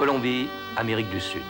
Colombie, Amérique du Sud.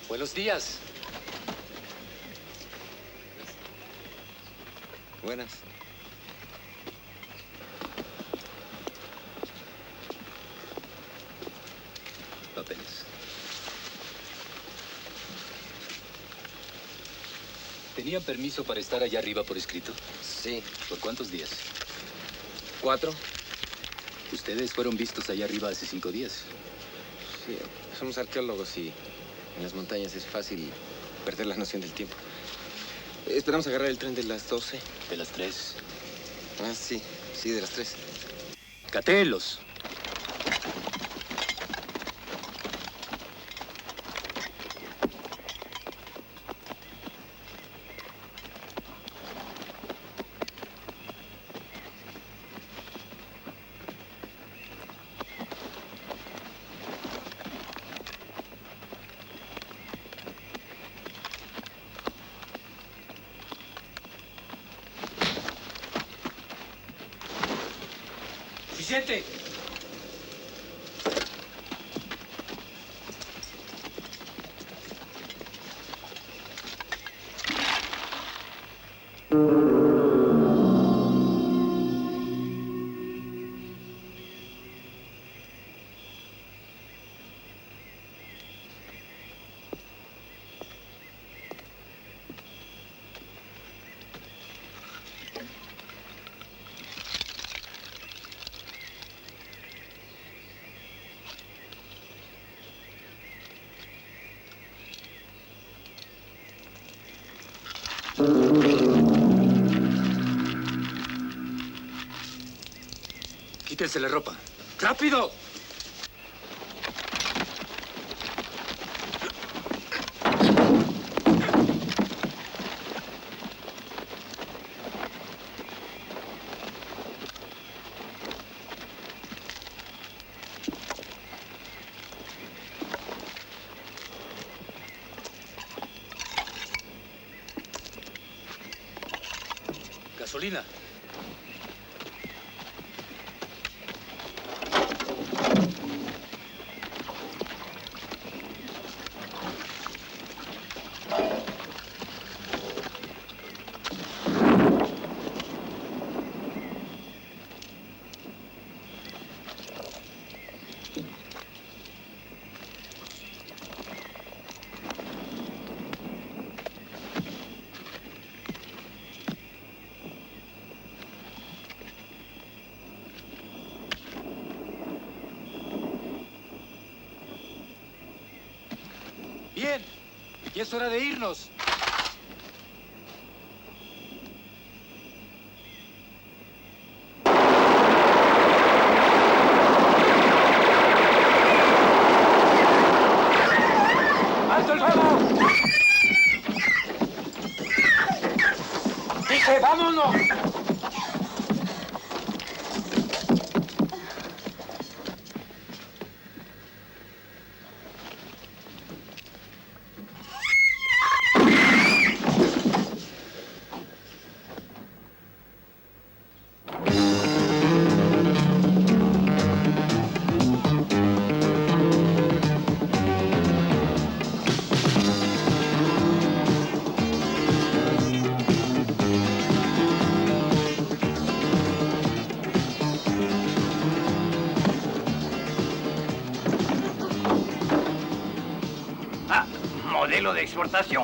Buenos días. Buenas. Papeles. ¿Tenía permiso para estar allá arriba por escrito? Sí. ¿Por cuántos días? 4. Ustedes fueron vistos allá arriba hace 5 días. Sí, somos arqueólogos y en las montañas es fácil perder la noción del tiempo. Esperamos agarrar el tren de las 12. De las 3. Ah, sí. Sí, de las 3. ¡Catelos! ¡Suficiente! Quítense la ropa. ¡Rápido! Gasolina. Bien, y es hora de irnos. ¡Alto el fuego! ¡Dije, vámonos! l'exploitation.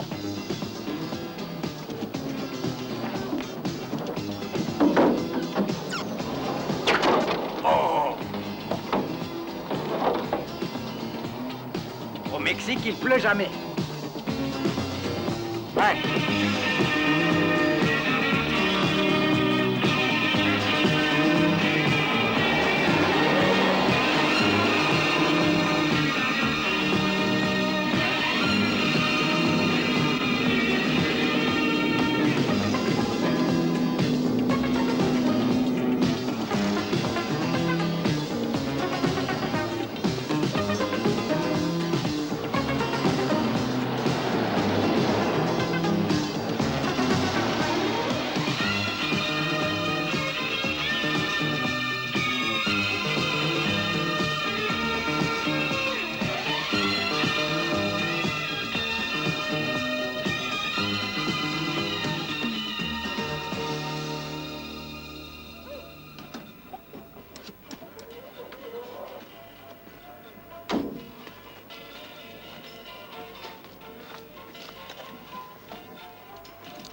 Oh! Au Mexique, il pleut jamais. Ouais.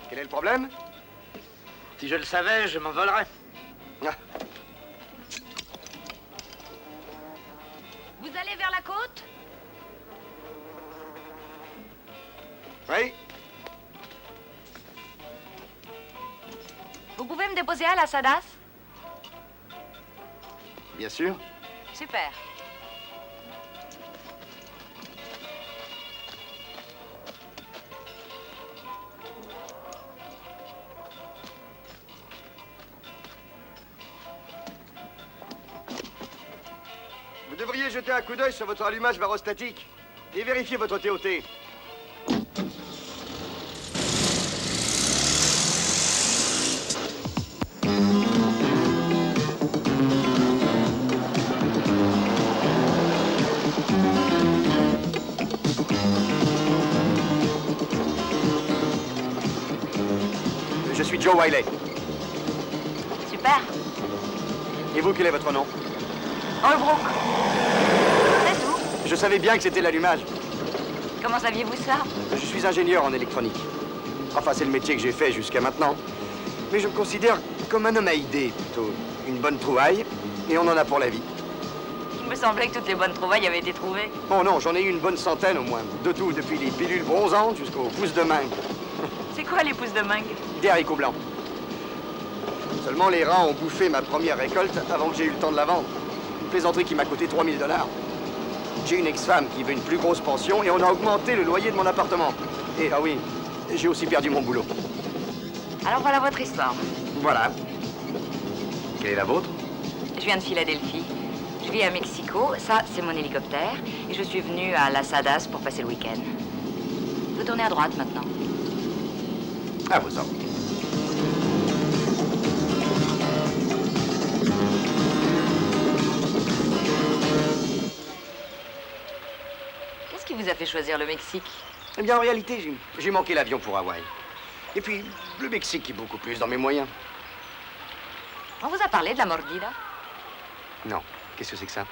Quel est le problème? Si je le savais, je m'envolerais. Ah. Vous allez vers la côte? Oui? Vous pouvez me déposer à la Sadas? Bien sûr. Super. Vous devriez jeter un coup d'œil sur votre allumage barostatique et vérifier votre TOT. Je suis Joe Wiley. Super. Et vous, quel est votre nom? Holbrook. C'est tout. Je savais bien que c'était l'allumage. Comment saviez-vous ça? Je suis ingénieur en électronique. Enfin, c'est le métier que j'ai fait jusqu'à maintenant. Mais je me considère comme un homme à idées, plutôt. Une bonne trouvaille, et on en a pour la vie. Il me semblait que toutes les bonnes trouvailles avaient été trouvées. Oh non, j'en ai eu une bonne centaine au moins. De tout, depuis les pilules bronzantes jusqu'aux pousses de mangue. C'est quoi les pousses de mangue? Des haricots blancs. Seulement les rats ont bouffé ma première récolte avant que j'ai eu le temps de la vendre. Une plaisanterie qui m'a coûté 3000 $. J'ai une ex-femme qui veut une plus grosse pension et on a augmenté le loyer de mon appartement. Et ah oui, j'ai aussi perdu mon boulot. Alors voilà votre histoire. Voilà. Quelle est la vôtre? Je viens de Philadelphie. Je vis à Mexico. Ça, c'est mon hélicoptère. Et je suis venue à Las Hadas pour passer le week-end. Vous tournez à droite maintenant. À vos ordres. Qu'est-ce qui vous a fait choisir le Mexique? Eh bien, en réalité, j'ai manqué l'avion pour Hawaï. Et puis, le Mexique est beaucoup plus dans mes moyens. On vous a parlé de la mordida? Non. Qu'est-ce que c'est que ça?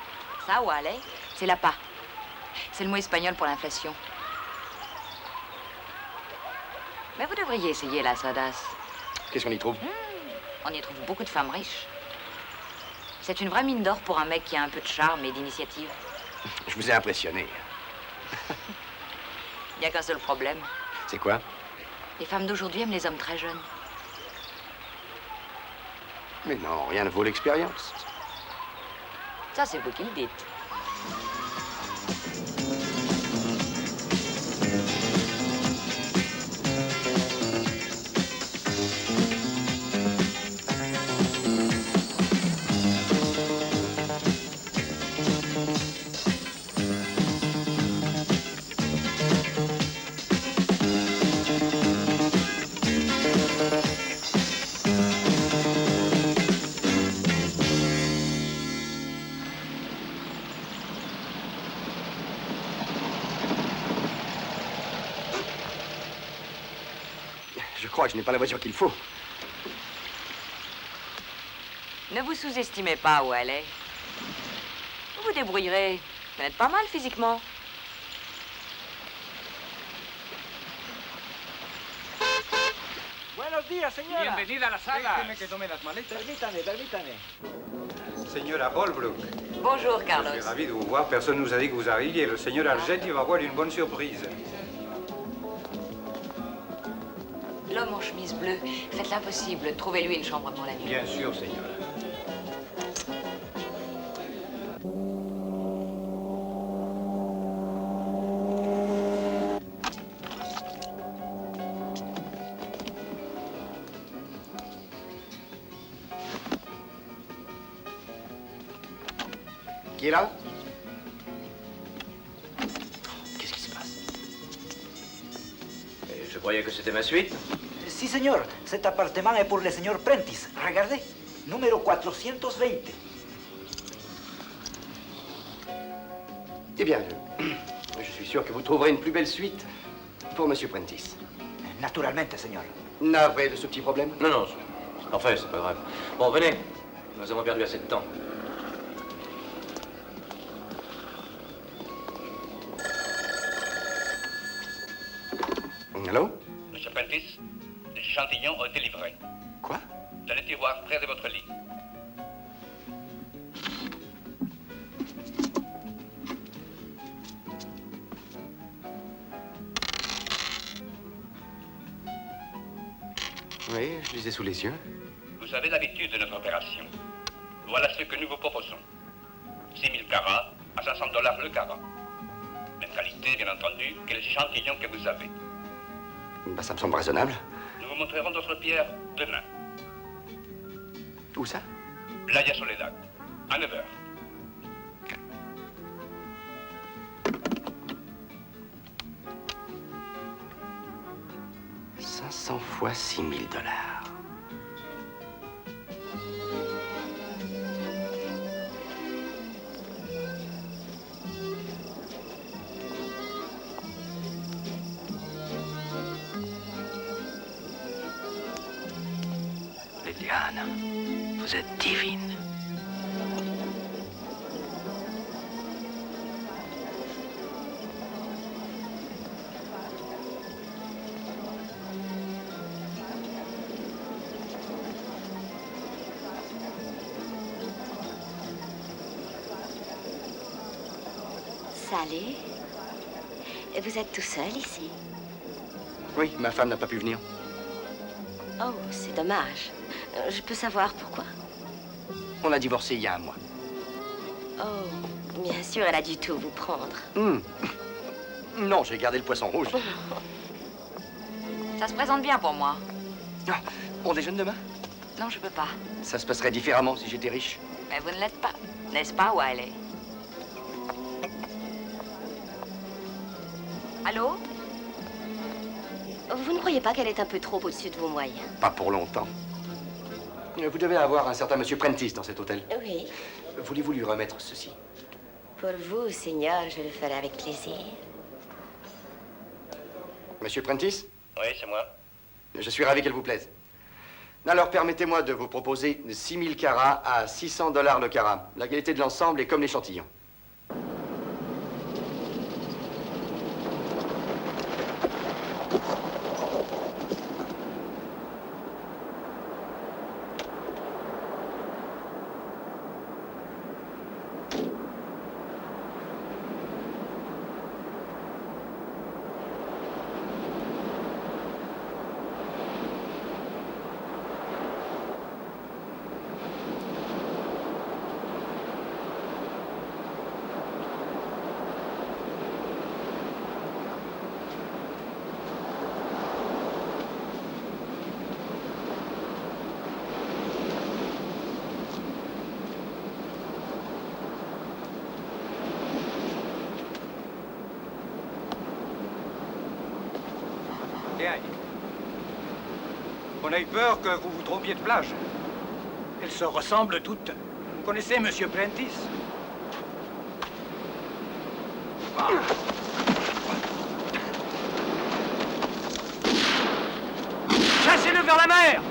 Ça, Wale, c'est l'appât. C'est le mot espagnol pour l'inflation. Mais vous devriez essayer Las Hadas. Qu'est-ce qu'on y trouve? On y trouve beaucoup de femmes riches. C'est une vraie mine d'or pour un mec qui a un peu de charme et d'initiative. Je vous ai impressionné. Il n'y a qu'un seul problème. C'est quoi? Les femmes d'aujourd'hui aiment les hommes très jeunes. Mais non, rien ne vaut l'expérience. Ça, c'est vous qui le dites. Je crois que je n'ai pas la voiture qu'il faut. Ne vous sous-estimez pas, Wale. Vous vous débrouillerez. Vous êtes pas mal physiquement. Buenos días, señora. Bienvenida a la sala. Déjeme que tome las maletas. Permítame. Señora Holbrook, Bonjour, je Carlos. suis ravi de vous voir. Personne ne nous a dit que vous arriviez. Le señor Argenti va avoir une bonne surprise. L'homme en chemise bleue, faites l'impossible. Trouvez-lui une chambre pour la nuit. Bien sûr, señora. Qui est là? Qu'est-ce qui se passe? Je croyais que c'était ma suite. Sí, señor. Cet appartement est pour le señor Prentice. Regardez. Número 420. Eh bien, je suis sûr que vous trouverez une plus belle suite pour Monsieur Prentice. Naturalmente, señor. Navré de ce petit problème? Non, non. Enfin, c'est pas grave. Bon, venez. Nous avons perdu assez de temps. Allô? Monsieur Prentice, les échantillons ont été livrés. Quoi? Dans le tiroir près de votre lit. Oui, je les ai sous les yeux. Vous avez l'habitude de notre opération. Voilà ce que nous vous proposons. 6000 carats à 500 $ le carat. Même qualité, bien entendu, que les échantillons que vous avez. Bah, ça me semble raisonnable. Nous vous montrerons d'autres pierres demain. Où ça? Playa Soledad, à 9 h. 500 fois 6000 $. Liliane, vous êtes divine. Salut. Vous êtes tout seul ici? Oui, ma femme n'a pas pu venir. Oh, c'est dommage. Je peux savoir pourquoi? On a divorcé il y a 1 mois. Oh, bien sûr, elle a dû tout vous prendre. Non, j'ai gardé le poisson rouge. Ça se présente bien pour moi. Ah, on déjeune demain? Non, je peux pas. Ça se passerait différemment si j'étais riche. Mais vous ne l'êtes pas. N'est-ce pas, Wiley? Allô? Vous ne croyez pas qu'elle est un peu trop au-dessus de vos moyens? Pas pour longtemps. Vous devez avoir un certain Monsieur Prentice dans cet hôtel. Oui. Voulez-vous lui remettre ceci? Pour vous, Seigneur, je le ferai avec plaisir. Monsieur Prentice? Oui, c'est moi. Je suis ravi qu'elle vous plaise. Alors, permettez-moi de vous proposer 6000 carats à 600 $ le carat. La qualité de l'ensemble est comme l'échantillon. Bien. On a eu peur que vous vous trompiez de plage. Elles se ressemblent toutes. Vous connaissez Monsieur Prentice? Chassez-le vers la mer!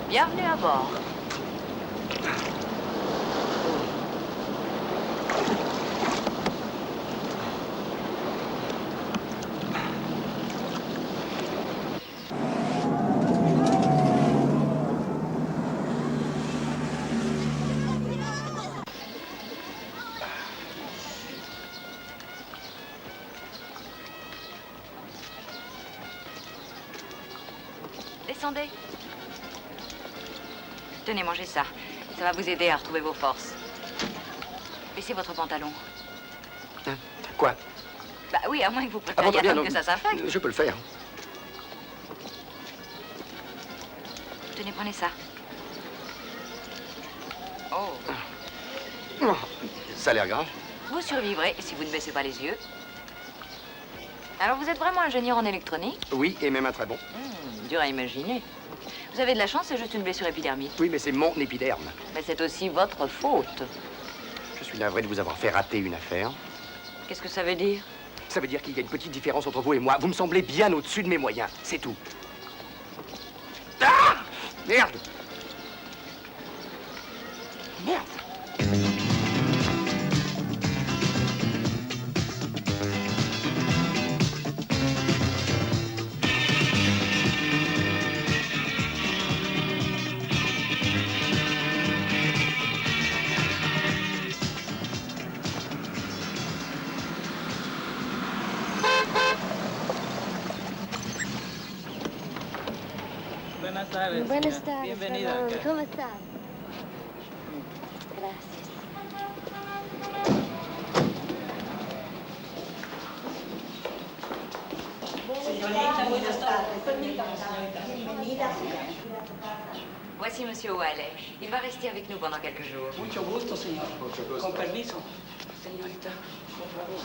Bienvenue à bord. Descendez. Tenez, mangez ça. Ça va vous aider à retrouver vos forces. Baissez votre pantalon. Hein? Quoi? Bah oui, à moins que vous Ah bon, préfériez très bien, attendre que non. ça s'infecte. Je peux le faire. Tenez, prenez ça. Oh. Oh, ça a l'air grave. Vous survivrez si vous ne baissez pas les yeux. Alors, vous êtes vraiment ingénieur en électronique? Oui, et même un très bon. Dur à imaginer. Vous avez de la chance, c'est juste une blessure épidermique. Oui, mais c'est mon épiderme. Mais c'est aussi votre faute. Je suis navré de vous avoir fait rater une affaire. Qu'est-ce que ça veut dire? Ça veut dire qu'il y a une petite différence entre vous et moi. Vous me semblez bien au-dessus de mes moyens. C'est tout. Ah! Merde! Merde! Buenas tardes. Buenas tardes, Bienvenida Ramón. acá. ¿Cómo estás? Gracias. Señorita, buenas tardes. Permítame, señorita. Bienvenida. Voici Monsieur O'Halley. Il va rester avec nous pendant quelques jours. Mucho gusto, señor. Con permiso. Señorita, por favor.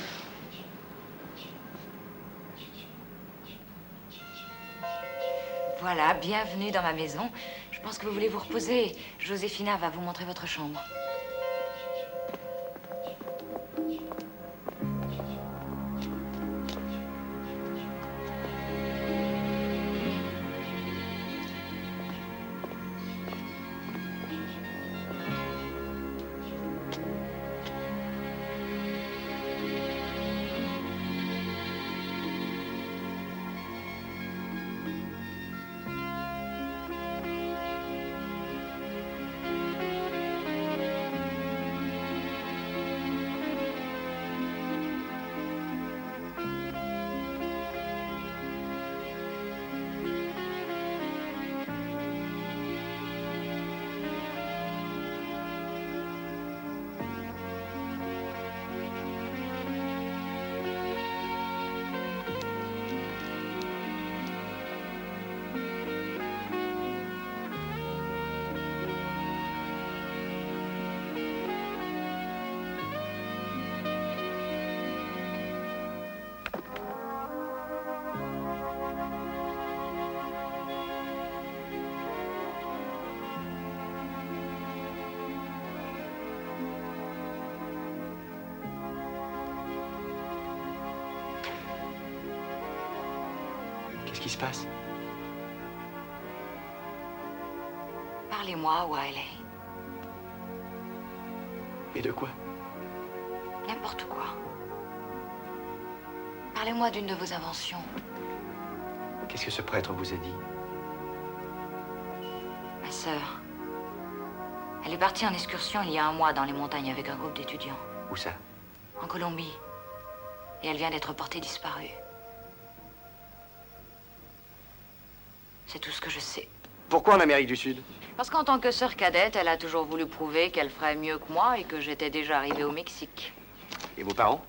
Voilà, bienvenue dans ma maison. Je pense que vous voulez vous reposer. Joséphina va vous montrer votre chambre. Qu'est-ce qui se passe? Parlez-moi, O'Halley. Et de quoi? N'importe quoi. Parlez-moi d'une de vos inventions. Qu'est-ce que ce prêtre vous a dit? Ma sœur. Elle est partie en excursion il y a un mois dans les montagnes avec un groupe d'étudiants. Où ça? En Colombie. Et elle vient d'être portée disparue. C'est tout ce que je sais. Pourquoi en Amérique du Sud? Parce qu'en tant que sœur cadette, elle a toujours voulu prouver qu'elle ferait mieux que moi et que j'étais déjà arrivée au Mexique. Et vos parents?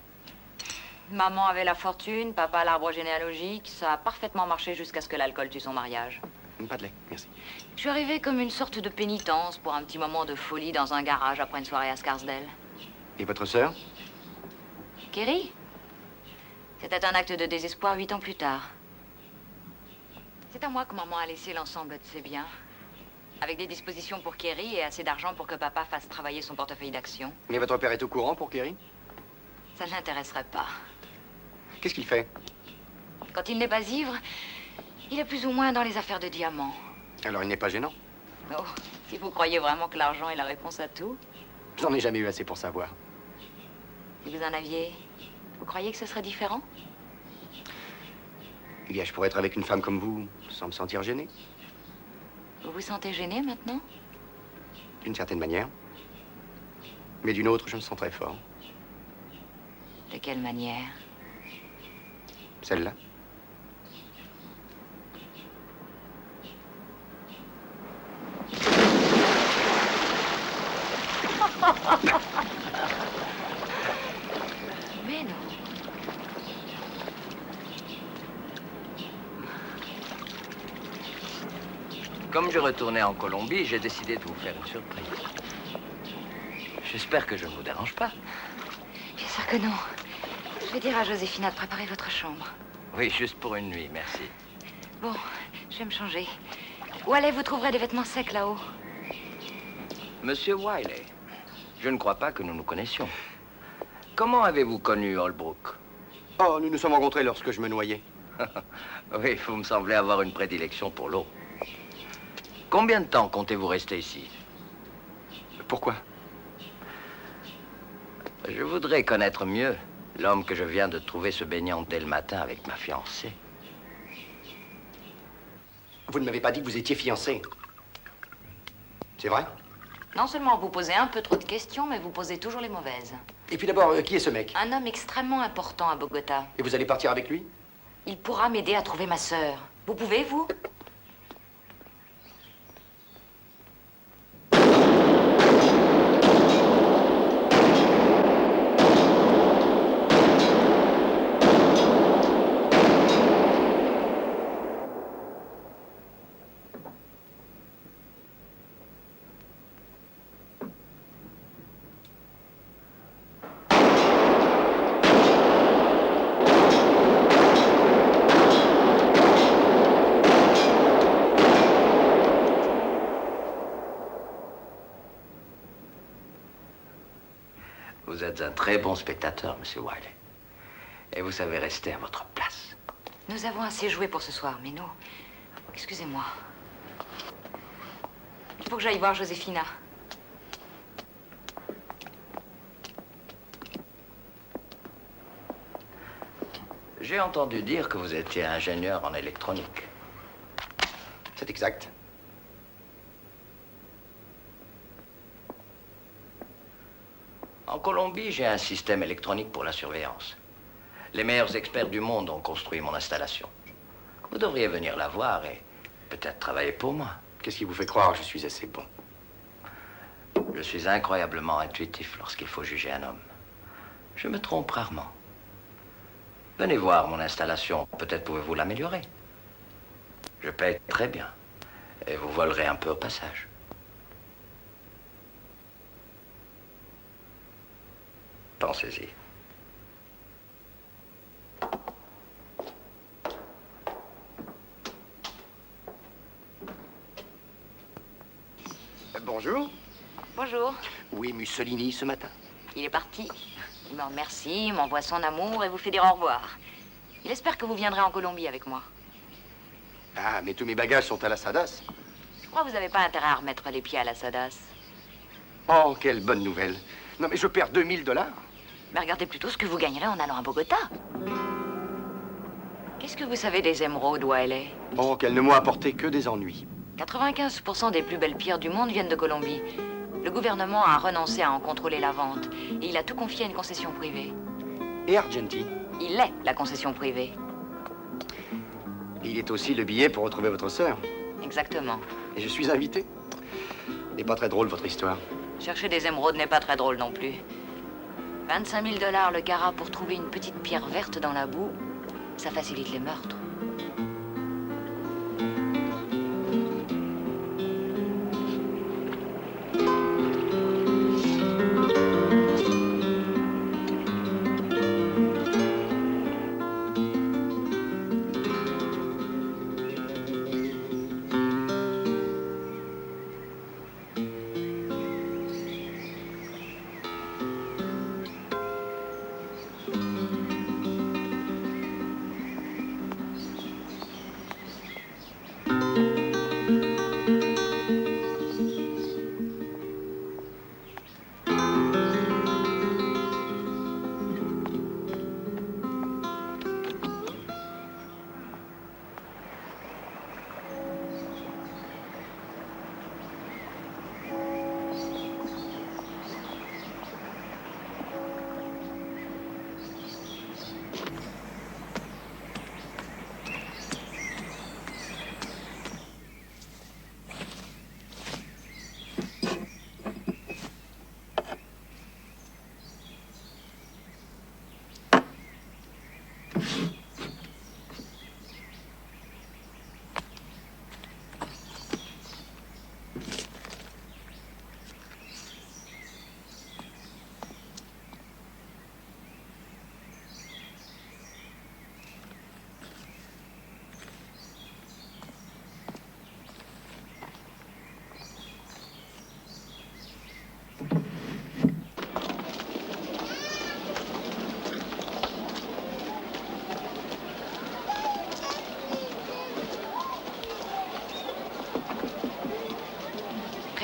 Maman avait la fortune, papa l'arbre généalogique. Ça a parfaitement marché jusqu'à ce que l'alcool tue son mariage. Pas de lait, merci. Je suis arrivée comme une sorte de pénitence pour un petit moment de folie dans un garage après une soirée à Scarsdale. Et votre sœur? Kerry? C'était un acte de désespoir 8 ans plus tard. C'est à moi que maman a laissé l'ensemble de ses biens. Avec des dispositions pour Kerry et assez d'argent pour que papa fasse travailler son portefeuille d'actions. Mais votre père est au courant pour Kerry? Ça ne l'intéresserait pas. Qu'est-ce qu'il fait? Quand il n'est pas ivre, il est plus ou moins dans les affaires de diamants. Alors il n'est pas gênant? Oh, si vous croyez vraiment que l'argent est la réponse à tout, J'en ai jamais eu assez pour savoir. si vous en aviez, vous croyez que ce serait différent? Eh bien, je pourrais être avec une femme comme vous sans me sentir gêné, Vous vous sentez gêné maintenant? d'une certaine manière. Mais d'une autre, je me sens très fort. De quelle manière? Celle-là. Mais non. Comme je retournais en Colombie, j'ai décidé de vous faire une surprise. J'espère que je ne vous dérange pas. Bien sûr que non. Je vais dire à Joséphina de préparer votre chambre. Oui, juste pour une nuit, merci. Bon, je vais me changer. Où allez, vous trouverez des vêtements secs là-haut. Monsieur Wiley, je ne crois pas que nous nous connaissions. Comment avez-vous connu Holbrook? Oh, nous nous sommes rencontrés lorsque je me noyais. Oui, vous me semblez avoir une prédilection pour l'eau. Combien de temps comptez-vous rester ici? Pourquoi? Je voudrais connaître mieux l'homme que je viens de trouver se baignant dès le matin avec ma fiancée. Vous ne m'avez pas dit que vous étiez fiancé. C'est vrai? Non seulement vous posez un peu trop de questions, mais vous posez toujours les mauvaises. Et puis d'abord, qui est ce mec? Un homme extrêmement important à Bogota. Et vous allez partir avec lui? Il pourra m'aider à trouver ma sœur. Vous pouvez, vous? Vous êtes un très bon spectateur, Monsieur Wiley. Et vous savez rester à votre place. Nous avons assez joué pour ce soir, mais nous... Excusez-moi. Il faut que j'aille voir Joséphina. J'ai entendu dire que vous étiez ingénieur en électronique. C'est exact. En Colombie, j'ai un système électronique pour la surveillance. Les meilleurs experts du monde ont construit mon installation. Vous devriez venir la voir et peut-être travailler pour moi. Qu'est-ce qui vous fait croire que je suis assez bon? Je suis incroyablement intuitif lorsqu'il faut juger un homme. Je me trompe rarement. Venez voir mon installation, peut-être pouvez-vous l'améliorer. Je paye très bien et vous volerez un peu au passage. Pensez-y. Bonjour. Bonjour. Oui, Mussolini ce matin. Il est parti. Il me remercie, m'envoie son amour et vous fait dire au revoir. Il espère que vous viendrez en Colombie avec moi. Ah, mais tous mes bagages sont à la Sadas. Je crois que vous n'avez pas intérêt à remettre les pieds à la Sadas. Oh, quelle bonne nouvelle. Non, mais je perds 2000 $. Mais regardez plutôt ce que vous gagnerez en allant à Bogota. Qu'est-ce que vous savez des émeraudes, Wiley? Oh, qu'elles ne m'ont apporté que des ennuis. 95% des plus belles pierres du monde viennent de Colombie. Le gouvernement a renoncé à en contrôler la vente. Et il a tout confié à une concession privée. Et Argenti? Il est la concession privée. Il est aussi le billet pour retrouver votre sœur. Exactement. Et je suis invité. n'est pas très drôle, votre histoire. Chercher des émeraudes n'est pas très drôle non plus. 25 000 $ le carat pour trouver une petite pierre verte dans la boue, ça facilite les meurtres.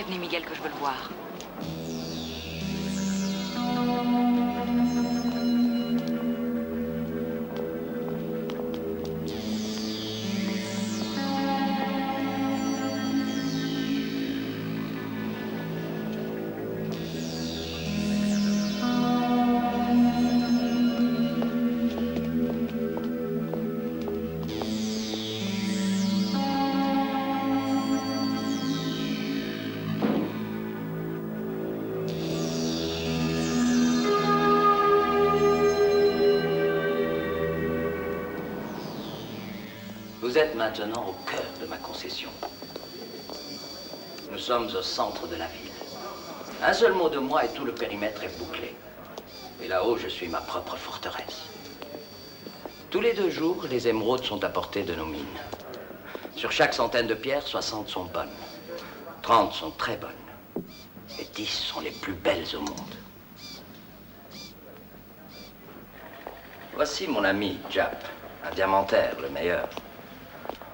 prévenez Miguel que je veux le voir. Vous êtes maintenant au cœur de ma concession. Nous sommes au centre de la ville. Un seul mot de moi et tout le périmètre est bouclé. Et là-haut, je suis ma propre forteresse. Tous les 2 jours, les émeraudes sont apportées de nos mines. Sur chaque centaine de pierres, 60 sont bonnes. 30 sont très bonnes. Et 10 sont les plus belles au monde. Voici mon ami Jap, un diamantaire, le meilleur.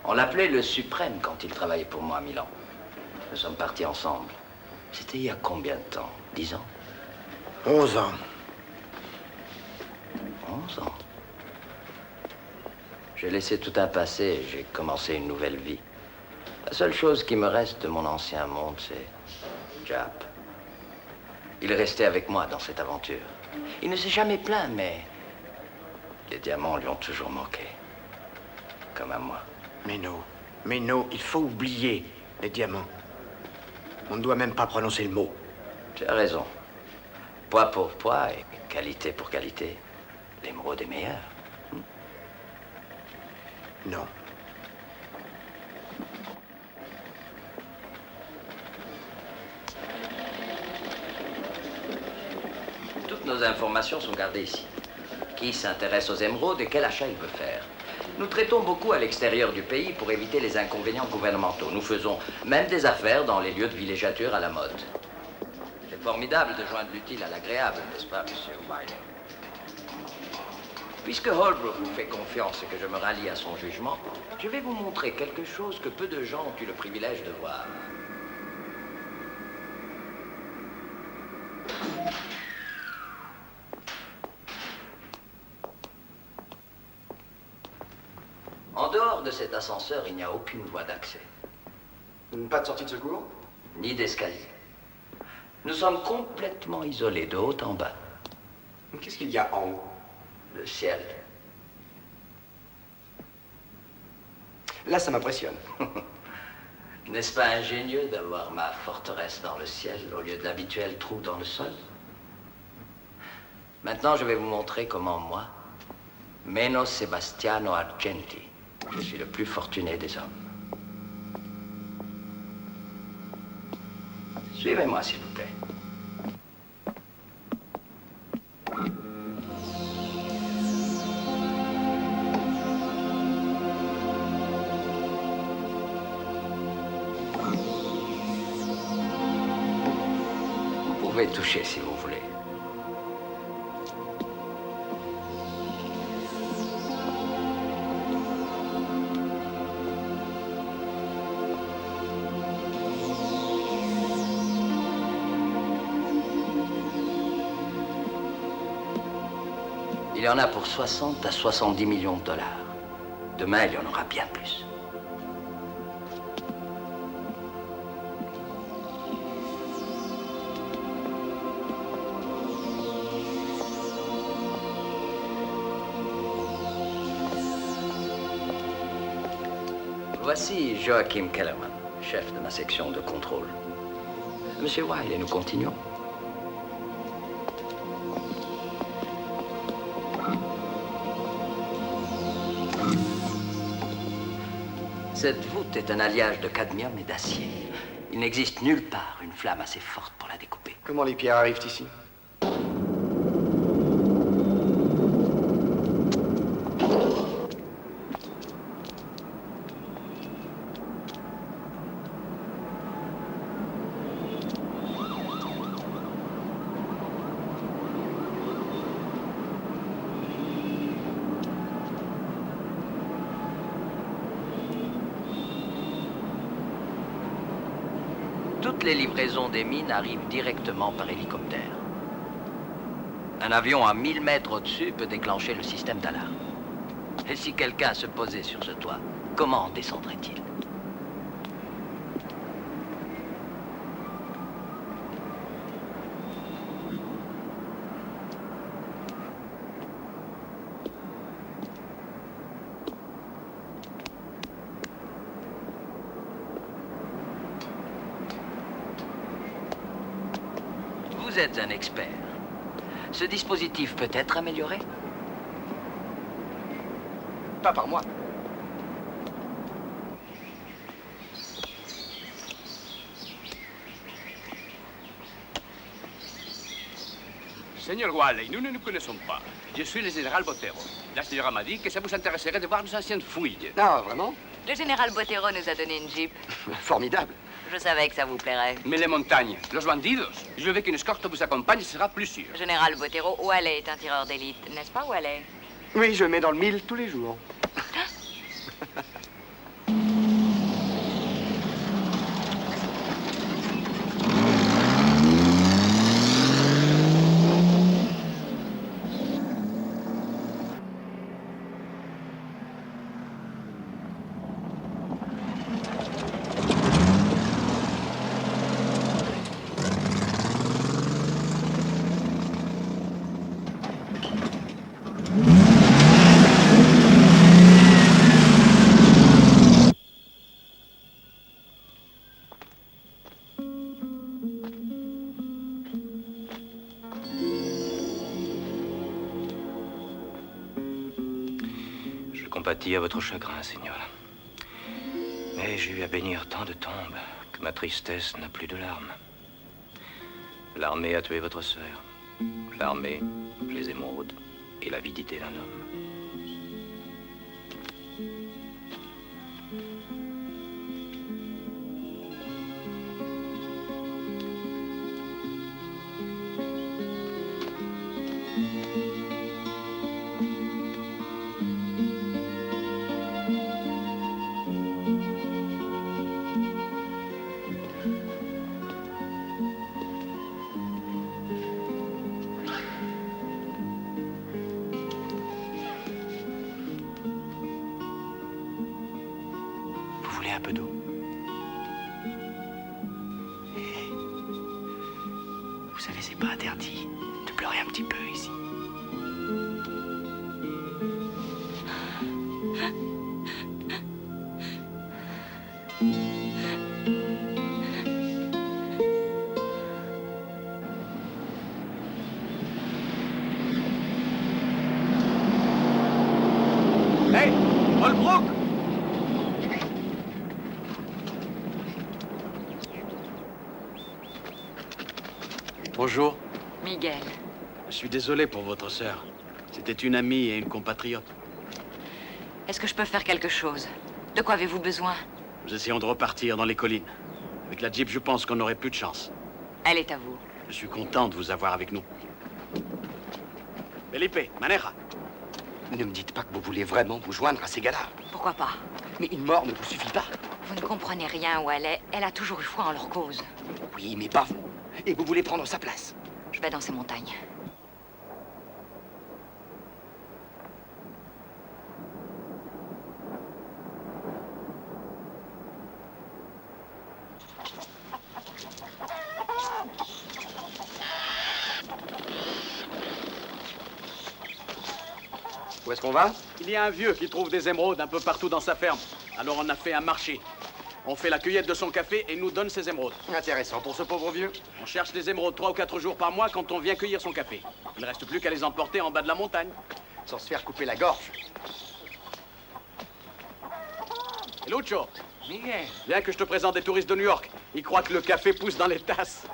On l'appelait le suprême quand il travaillait pour moi à Milan. Nous sommes partis ensemble. C'était il y a combien de temps? 10 ans? 11 ans. 11 ans. J'ai laissé tout un passé et j'ai commencé une nouvelle vie. La seule chose qui me reste de mon ancien monde, c'est Jap. Il est resté avec moi dans cette aventure. Il ne s'est jamais plaint, mais les diamants lui ont toujours manqué. Comme à moi. Mais non, il faut oublier les diamants. On ne doit même pas prononcer le mot. Tu as raison. Poids pour poids et qualité pour qualité. L'émeraude est meilleure. Non. Toutes nos informations sont gardées ici. Qui s'intéresse aux émeraudes et quel achat il veut faire. Nous traitons beaucoup à l'extérieur du pays pour éviter les inconvénients gouvernementaux. Nous faisons même des affaires dans les lieux de villégiature à la mode. C'est formidable de joindre l'utile à l'agréable, n'est-ce pas, monsieur Wiley? Puisque Holbrook vous fait confiance et que je me rallie à son jugement, je vais vous montrer quelque chose que peu de gens ont eu le privilège de voir. En dehors de cet ascenseur, il n'y a aucune voie d'accès. Pas de sortie de secours? Ni d'escalier. Nous sommes complètement isolés de haut en bas. Qu'est-ce qu'il y a en haut? Le ciel. Là, ça m'impressionne. N'est-ce pas ingénieux d'avoir ma forteresse dans le ciel au lieu de l'habituel trou dans le sol? Maintenant, je vais vous montrer comment moi, Meno Sebastiano Argenti, je suis le plus fortuné des hommes. Suivez-moi, s'il vous plaît. Vous pouvez toucher si vous voulez. Il y en a pour 60 à 70 millions de dollars. Demain, il y en aura bien plus. Voici Joachim Kellerman, chef de ma section de contrôle. Monsieur Wiley, nous continuons. Cette voûte est un alliage de cadmium et d'acier. Il n'existe nulle part une flamme assez forte pour la découper. Comment les pierres arrivent ici? Toutes les livraisons des mines arrivent directement par hélicoptère. Un avion à 1000 mètres au-dessus peut déclencher le système d'alarme. Et si quelqu'un se posait sur ce toit, comment descendrait-il? Vous êtes un expert. Ce dispositif peut être amélioré? Pas par moi. Seigneur Waley, nous ne nous connaissons pas. Je suis le général Botero. La señora m'a dit que ça vous intéresserait de voir nos anciennes fouilles. Non, vraiment? Le général Botero nous a donné une jeep. Formidable. Je savais que ça vous plairait. Mais les montagnes, los bandidos. Je veux qu'une escorte vous accompagne, ce sera plus sûr. Général Botero, Waley est un tireur d'élite, n'est-ce pas, Waley? Oui, je mets dans le mille tous les jours. Je compatis à votre chagrin, Seigneur. Mais j'ai eu à bénir tant de tombes que ma tristesse n'a plus de larmes. L'armée a tué votre sœur. L'armée, les émeraudes et l'avidité d'un homme. Un peu d'eau. Vous savez, c'est pas interdit de pleurer un petit peu ici. Hey, Holbrook! Bonjour. Miguel. Je suis désolé pour votre sœur. C'était une amie et une compatriote. Est-ce que je peux faire quelque chose? De quoi avez-vous besoin? Nous essayons de repartir dans les collines. Avec la Jeep, je pense qu'on n'aurait plus de chance. Elle est à vous. Je suis content de vous avoir avec nous. Felipe, Manera. Ne me dites pas que vous voulez vraiment vous joindre à ces gars-là. Pourquoi pas? Mais une mort ne vous suffit pas. Vous ne comprenez rien où elle est. Elle a toujours eu foi en leur cause. Oui, mais pas vous. Et vous voulez prendre sa place. Je vais dans ces montagnes. Où est-ce qu'on va? Il y a un vieux qui trouve des émeraudes un peu partout dans sa ferme. Alors on a fait un marché. On fait la cueillette de son café et il nous donne ses émeraudes. Intéressant pour ce pauvre vieux. On cherche des émeraudes 3 ou 4 jours par mois quand on vient cueillir son café. Il ne reste plus qu'à les emporter en bas de la montagne. Sans se faire couper la gorge. Et Lucho, Miguel. viens que je te présente des touristes de New York. Ils croient que le café pousse dans les tasses.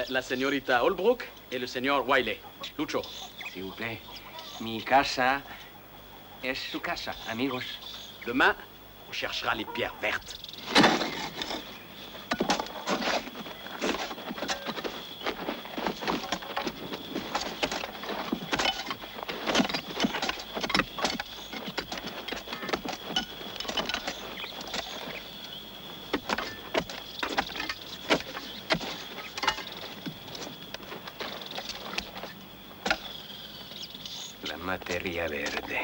La señorita Holbrook et le señor Wiley. Lucho. S'il vous plaît. Mi casa es su casa, amigos. Demain, on cherchera les pierres vertes. Feria Verde.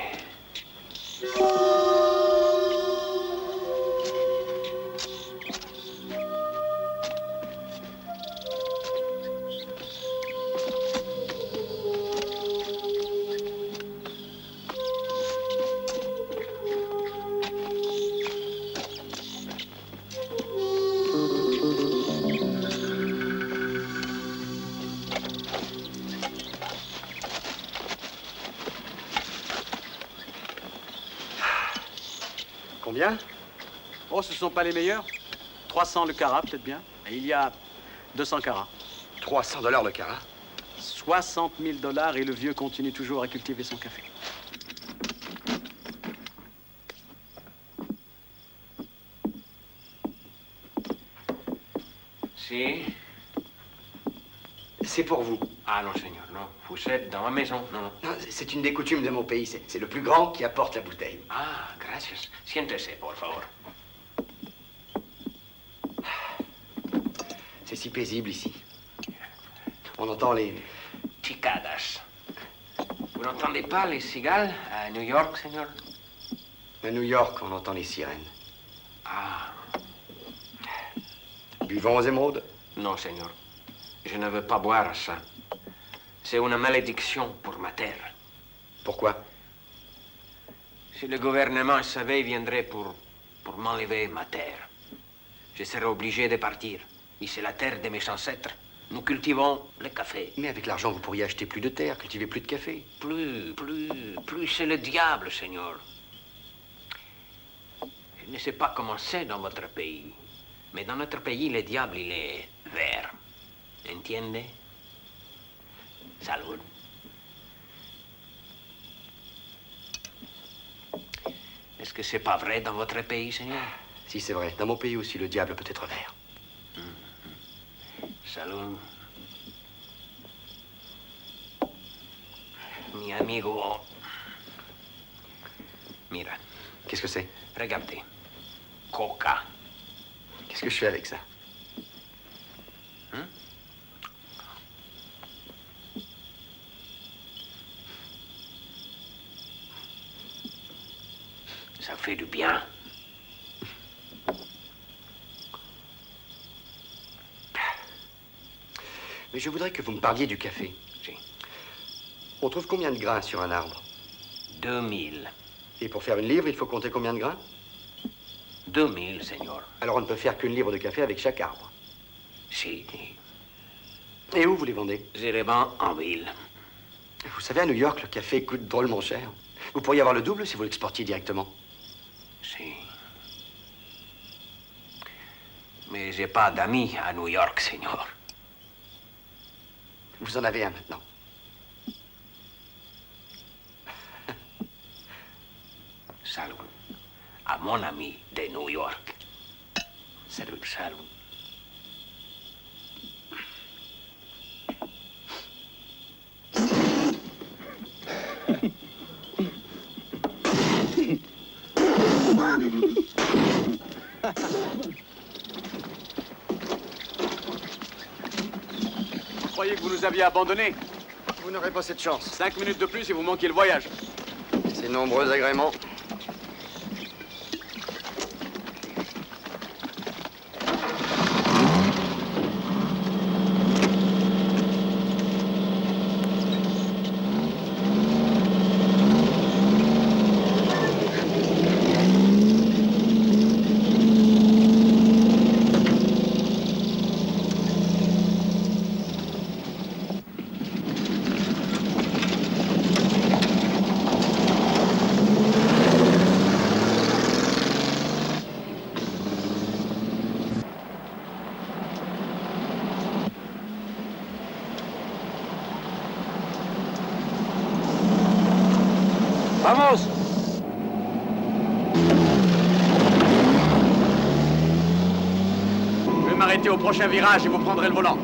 Combien? Oh, ce ne sont pas les meilleurs. 300 le carat, peut-être bien. Et il y a 200 carats. 300 $ le carat? 60 000 $ et le vieux continue toujours à cultiver son café. Si. C'est pour vous. Ah non, Seigneur, non. Vous êtes dans ma maison, non, non. Non, c'est une des coutumes de mon pays. C'est le plus grand qui apporte la bouteille. Ah, gracias. Siéntese, por favor. C'est si paisible ici. On entend les... Chicadas. Vous n'entendez pas les cigales à New York, Seigneur? À New York, on entend les sirènes. Ah. Buvons aux émeraudes? Non, Seigneur. Je ne veux pas boire ça. C'est une malédiction pour ma terre. Pourquoi? Si le gouvernement savait, il viendrait pour m'enlever ma terre. Je serais obligé de partir. Et c'est la terre de mes ancêtres. Nous cultivons le café. Mais avec l'argent, vous pourriez acheter plus de terre, cultiver plus de café. Plus, c'est le diable, Seigneur. Je ne sais pas comment c'est dans votre pays. Mais dans notre pays, le diable, il est vert. Entiende? Salud. Est-ce que c'est pas vrai dans votre pays, Seigneur? Si, c'est vrai. Dans mon pays aussi, le diable peut être vert. Salud. Mi amigo. Mira. Qu'est-ce que c'est? Regardez. Coca. Qu'est-ce que je fais avec ça? Ça fait du bien. Mais je voudrais que vous me parliez du café. Si. On trouve combien de grains sur un arbre? 2000. Et pour faire une livre, il faut compter combien de grains? 2000, Seigneur. Alors on ne peut faire qu'une livre de café avec chaque arbre. Si. Et où vous les vendez? Je les vends en ville. Vous savez, à New York, le café coûte drôlement cher. Vous pourriez avoir le double si vous l'exportiez directement. Si. Mais j'ai pas d'amis à New York, Seigneur. Vous en avez un maintenant. Salut. À mon ami de New York. Salut. Salut. Vous croyez que vous nous aviez abandonnés? Vous n'aurez pas cette chance. 5 minutes de plus et vous manquez le voyage. Ces nombreux agréments. Vamos! Je vais m'arrêter au prochain virage et vous prendrez le volant.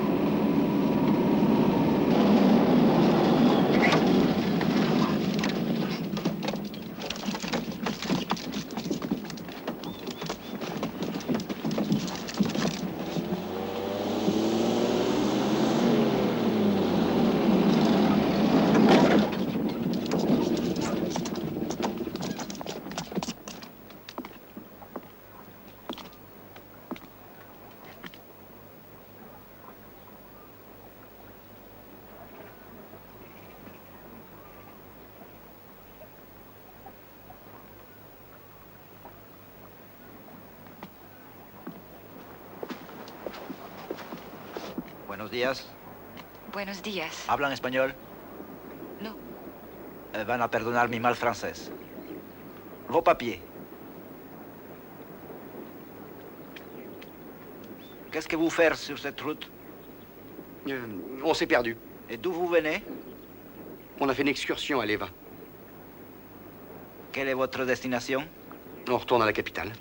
Buenos días. Buenos días. ¿Hablan español? No. Van a perdonar mi mal francés. Vos papiers. Qu'est-ce que vous faites sur cette route? On s'est perdu. Et d'où vous venez? On a fait une excursion à Leva. Quelle est votre destination? On retourne à la capitale.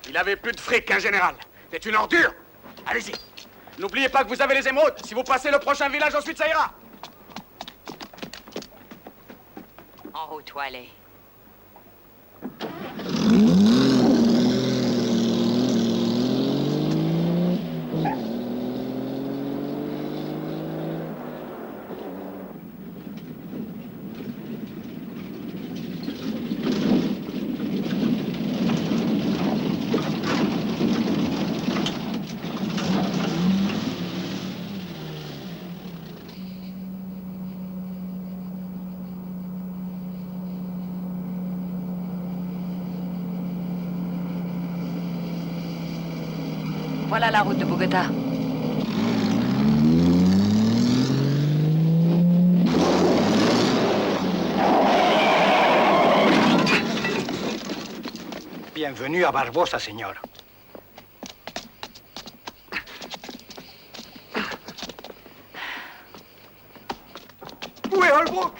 Il avait plus de fric qu'un général. C'est une ordure. Allez-y. N'oubliez pas que vous avez les émeraudes. Si vous passez le prochain village, ensuite ça ira. En route, Wiley. Voilà la route de Bogota. Bienvenue à Barbosa, señor. Où est Holbrook?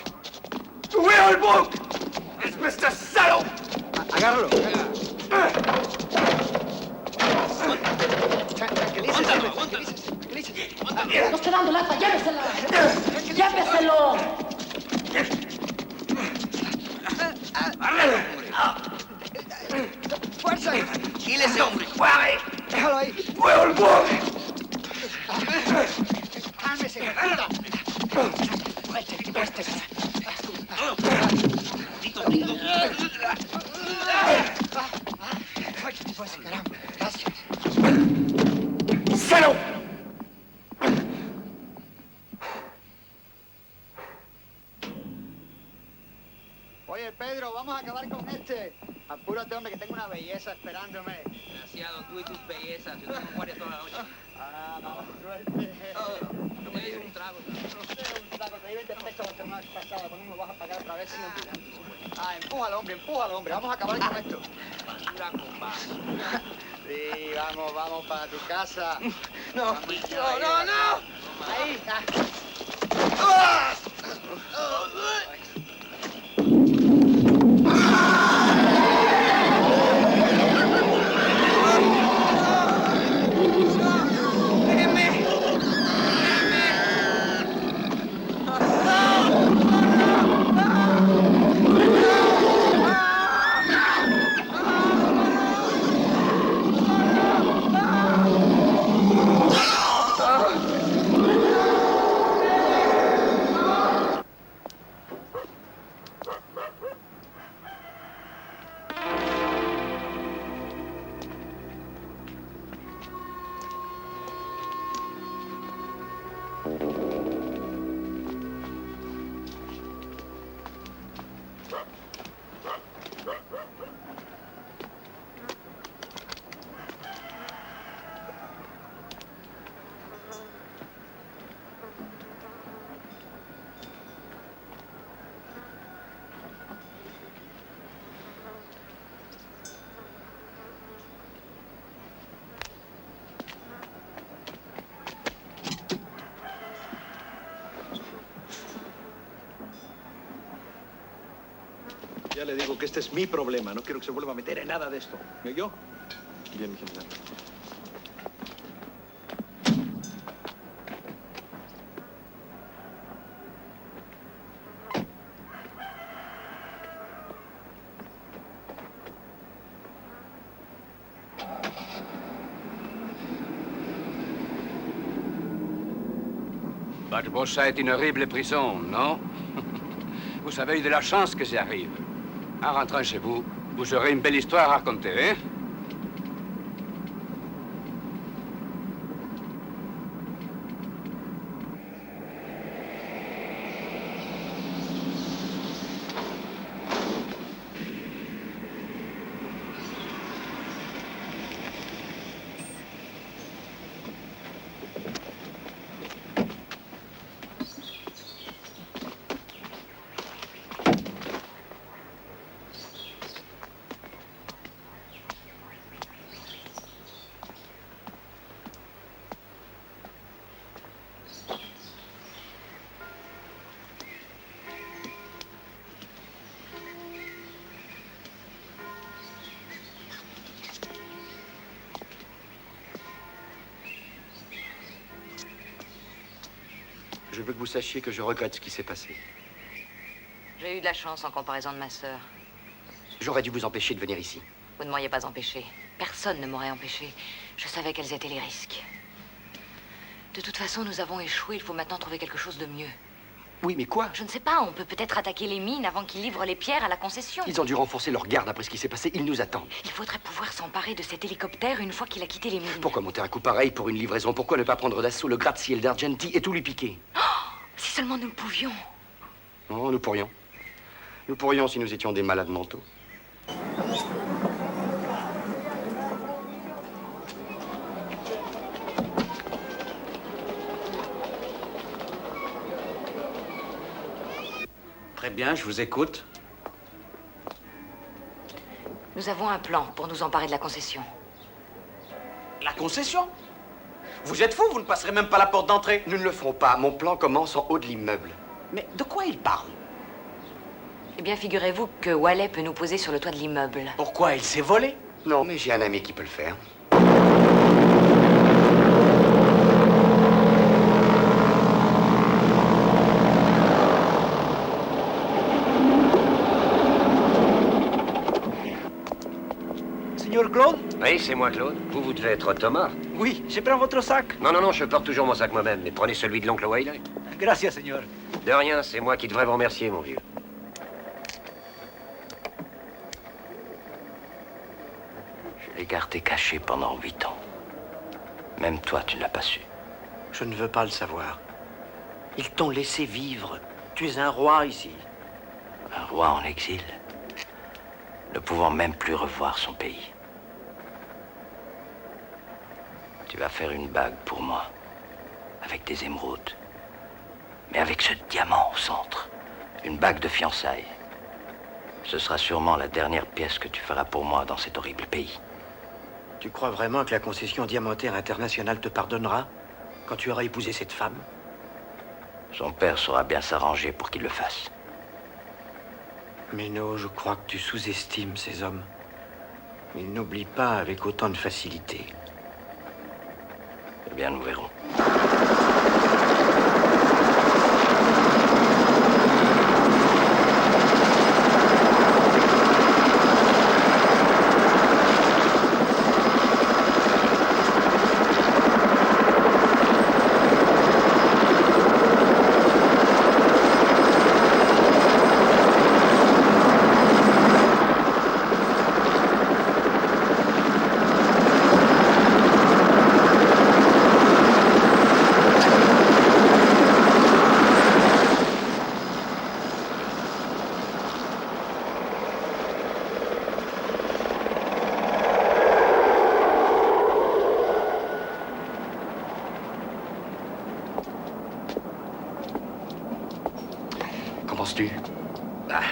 Où est Holbrook? Espèce de salaud! Agárralo. No está dando lata, llévesela. Lléveselo. ¡Fuerza! Quílese, hombre. Déjalo ahí. ¡Fue Holbrook! Cálmese, gatita. Pues, caramba. Gracias. ¡Cero! Oye, Pedro, vamos a acabar con este. Apúrate, hombre, que tengo una belleza esperándome. Desgraciado, tú y tus bellezas. Yo tengo guardia toda la noche. Ah, no, suerte. No me des un trago. No sé, un trago. Te di 20 pesos la semana pasada. ¿Cómo me vas a pagar otra vez? Ah, empújalo, hombre. Vamos a acabar con esto. Basura con vaso. Sí, vamos para tu casa. No. Ahí. Ya le digo que este es mi problema. No quiero que se vuelva a meter en nada de esto. ¿Me oyó? Bien, mi general. Barbosa est une horrible prison, non? Vous avez eu de la chance que j'y arrive. En rentrant chez vous, vous aurez une belle histoire à raconter, hein? Je veux que vous sachiez que je regrette ce qui s'est passé. J'ai eu de la chance en comparaison de ma sœur. J'aurais dû vous empêcher de venir ici. Vous ne m'auriez pas empêché. Personne ne m'aurait empêché. Je savais quels étaient les risques. De toute façon, nous avons échoué. Il faut maintenant trouver quelque chose de mieux. Oui, mais quoi? Je ne sais pas. On peut peut-être attaquer les mines avant qu'ils livrent les pierres à la concession. Ils ont dû renforcer leur garde après ce qui s'est passé. Ils nous attendent. Il faudrait pouvoir s'emparer de cet hélicoptère une fois qu'il a quitté les mines. Pourquoi monter un coup pareil pour une livraison? Pourquoi ne pas prendre d'assaut le gratte-ciel d'Argenti et tout lui piquer? Oh, si seulement nous le pouvions. Non, nous pourrions. Nous pourrions si nous étions des malades mentaux. Très bien, je vous écoute. Nous avons un plan pour nous emparer de la concession. La concession? Vous êtes fou, vous ne passerez même pas la porte d'entrée. Nous ne le ferons pas. Mon plan commence en haut de l'immeuble. Mais de quoi il parle? Eh bien, figurez-vous que Wallet peut nous poser sur le toit de l'immeuble. Pourquoi? Il s'est volé? Non, mais j'ai un ami qui peut le faire. Señor Claude? Oui, c'est moi, Claude. Vous devez être Thomas. Oui, je prends votre sac. Non, non, non, je porte toujours mon sac moi-même, mais prenez celui de l'oncle Wiley. Gracias, señor. De rien, c'est moi qui devrais vous remercier, mon vieux. Je l'ai gardé caché pendant 8 ans. Même toi, tu ne l'as pas su. Je ne veux pas le savoir. Ils t'ont laissé vivre. Tu es un roi ici. Un roi en exil, ne pouvant même plus revoir son pays. Tu vas faire une bague pour moi, avec des émeraudes, mais avec ce diamant au centre, une bague de fiançailles. Ce sera sûrement la dernière pièce que tu feras pour moi dans cet horrible pays. Tu crois vraiment que la concession diamantaire internationale te pardonnera quand tu auras épousé cette femme? Son père saura bien s'arranger pour qu'il le fasse. Mais non, je crois que tu sous-estimes ces hommes. Ils n'oublient pas avec autant de facilité. Eh bien, nous verrons.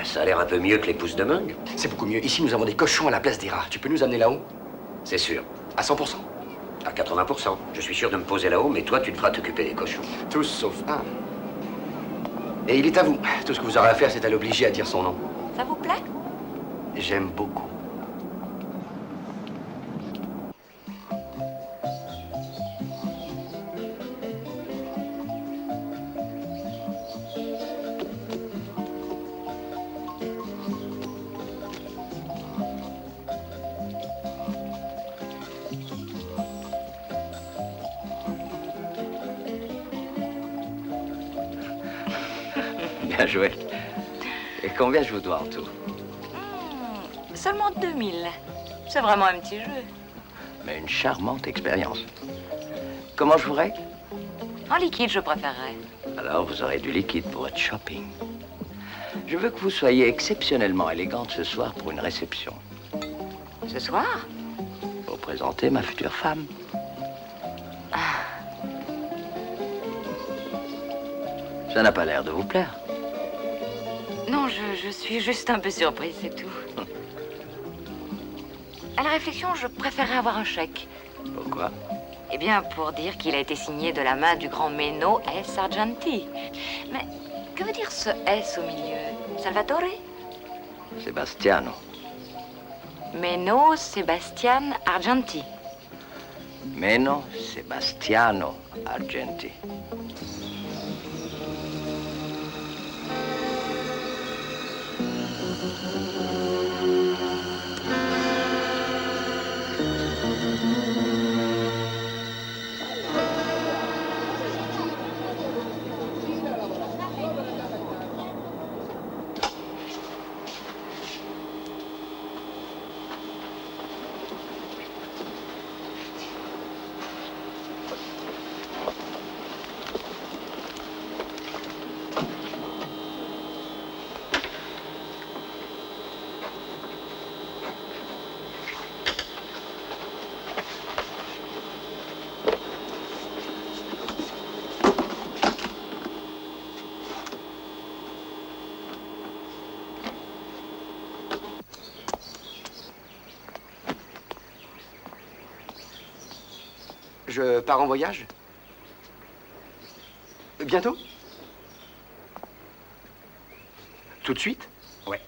Ça a l'air un peu mieux que les pousses de mangue. C'est beaucoup mieux. Ici, nous avons des cochons à la place des rats. Tu peux nous amener là-haut? C'est sûr. À 100%? À 80%. Je suis sûr de me poser là-haut, mais toi, tu devras t'occuper des cochons. Tous sauf un. Et il est à vous. Tout ce que vous aurez à faire, c'est à l'obliger à dire son nom. Ça vous plaît? J'aime beaucoup. Bien joué. Et combien je vous dois en tout? Seulement 2000. C'est vraiment un petit jeu. Mais une charmante expérience. Comment je vous règle? En liquide, je préférerais. Alors, vous aurez du liquide pour votre shopping. Je veux que vous soyez exceptionnellement élégante ce soir pour une réception. Ce soir? Pour présenter ma future femme. Ça n'a pas l'air de vous plaire. Non, je suis juste un peu surprise, c'est tout. À la réflexion, je préférerais avoir un chèque. Pourquoi? Eh bien, pour dire qu'il a été signé de la main du grand Meno S. Argenti. Mais que veut dire ce S au milieu? Salvatore? Sebastiano. Meno Sebastian Argenti. Meno Sebastiano Argenti. Je pars en voyage? Bientôt? Tout de suite? Ouais.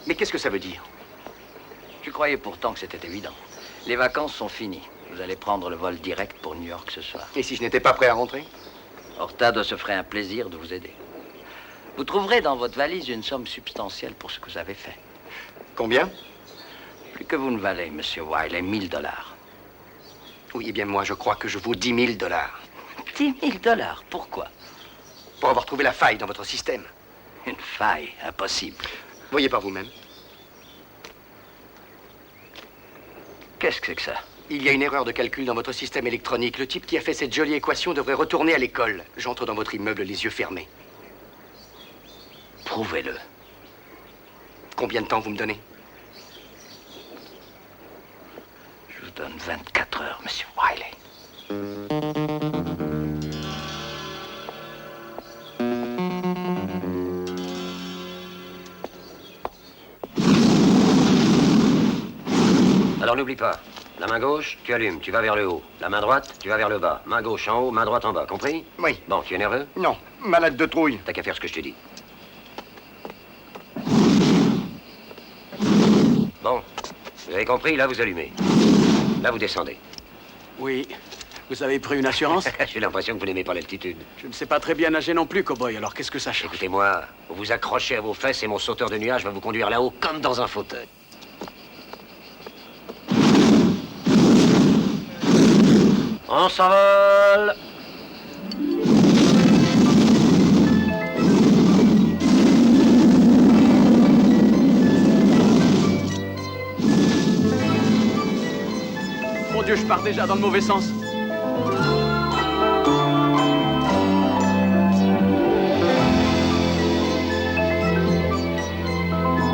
Mais qu'est-ce que ça veut dire? Je croyais pourtant que c'était évident. Les vacances sont finies. Vous allez prendre le vol direct pour New York ce soir. Et si je n'étais pas prêt à rentrer? Horta se ferait un plaisir de vous aider. Vous trouverez dans votre valise une somme substantielle pour ce que vous avez fait. Combien? Plus que vous ne valez, monsieur Wiley, 1000 $. Oui, eh bien moi, je crois que je vaux 10 000 $. 10 000 $? Pourquoi? Pour avoir trouvé la faille dans votre système. Une faille? Impossible. Voyez par vous-même. Qu'est-ce que c'est que ça? Il y a une erreur de calcul dans votre système électronique. Le type qui a fait cette jolie équation devrait retourner à l'école. J'entre dans votre immeuble les yeux fermés. Prouvez-le. Combien de temps vous me donnez? Je vous donne 24 heures, monsieur Wiley. Alors n'oublie pas, la main gauche, tu allumes, tu vas vers le haut. La main droite, tu vas vers le bas. Main gauche en haut, main droite en bas, compris? Oui. Bon, tu es nerveux? Non, malade de trouille. T'as qu'à faire ce que je te dis. Bon, vous avez compris, là vous allumez. Là vous descendez. Oui. Vous avez pris une assurance? J'ai l'impression que vous n'aimez pas l'altitude. Je ne sais pas très bien nager non plus, cow-boy, alors qu'est-ce que ça change? Écoutez-moi, vous vous accrochez à vos fesses et mon sauteur de nuages va vous conduire là-haut comme dans un fauteuil. On s'envole! Mon Dieu, je pars déjà dans le mauvais sens.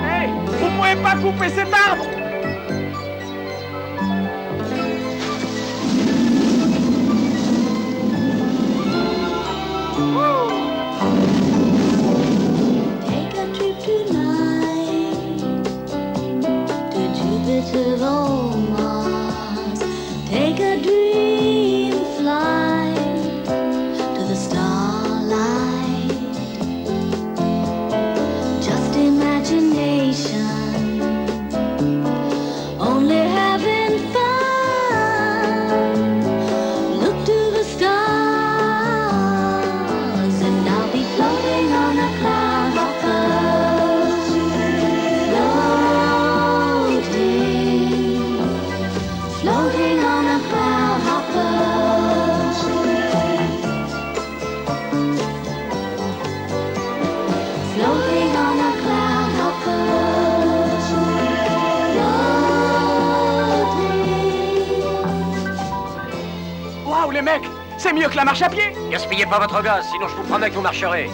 Hey, vous pouvez pas couper cet arbre! Take a dream flight to the starlight. Just imagination C'est mieux que la marche à pied. Gaspillez pas votre gaz, sinon je vous promets que vous marcherez.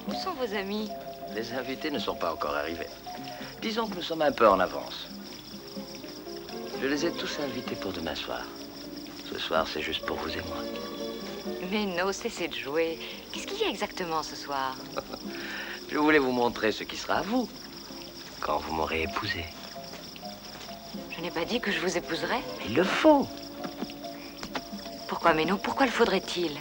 Où sont vos amis? Les invités ne sont pas encore arrivés. Disons que nous sommes un peu en avance. Je les ai tous invités pour demain soir. Ce soir, c'est juste pour vous et moi. Mais non, cessez de jouer. Qu'est-ce qu'il y a exactement ce soir? Je voulais vous montrer ce qui sera à vous quand vous m'aurez épousé. Je n'ai pas dit que je vous épouserais. Il le faut. Pourquoi, Méno? Pourquoi le faudrait-il?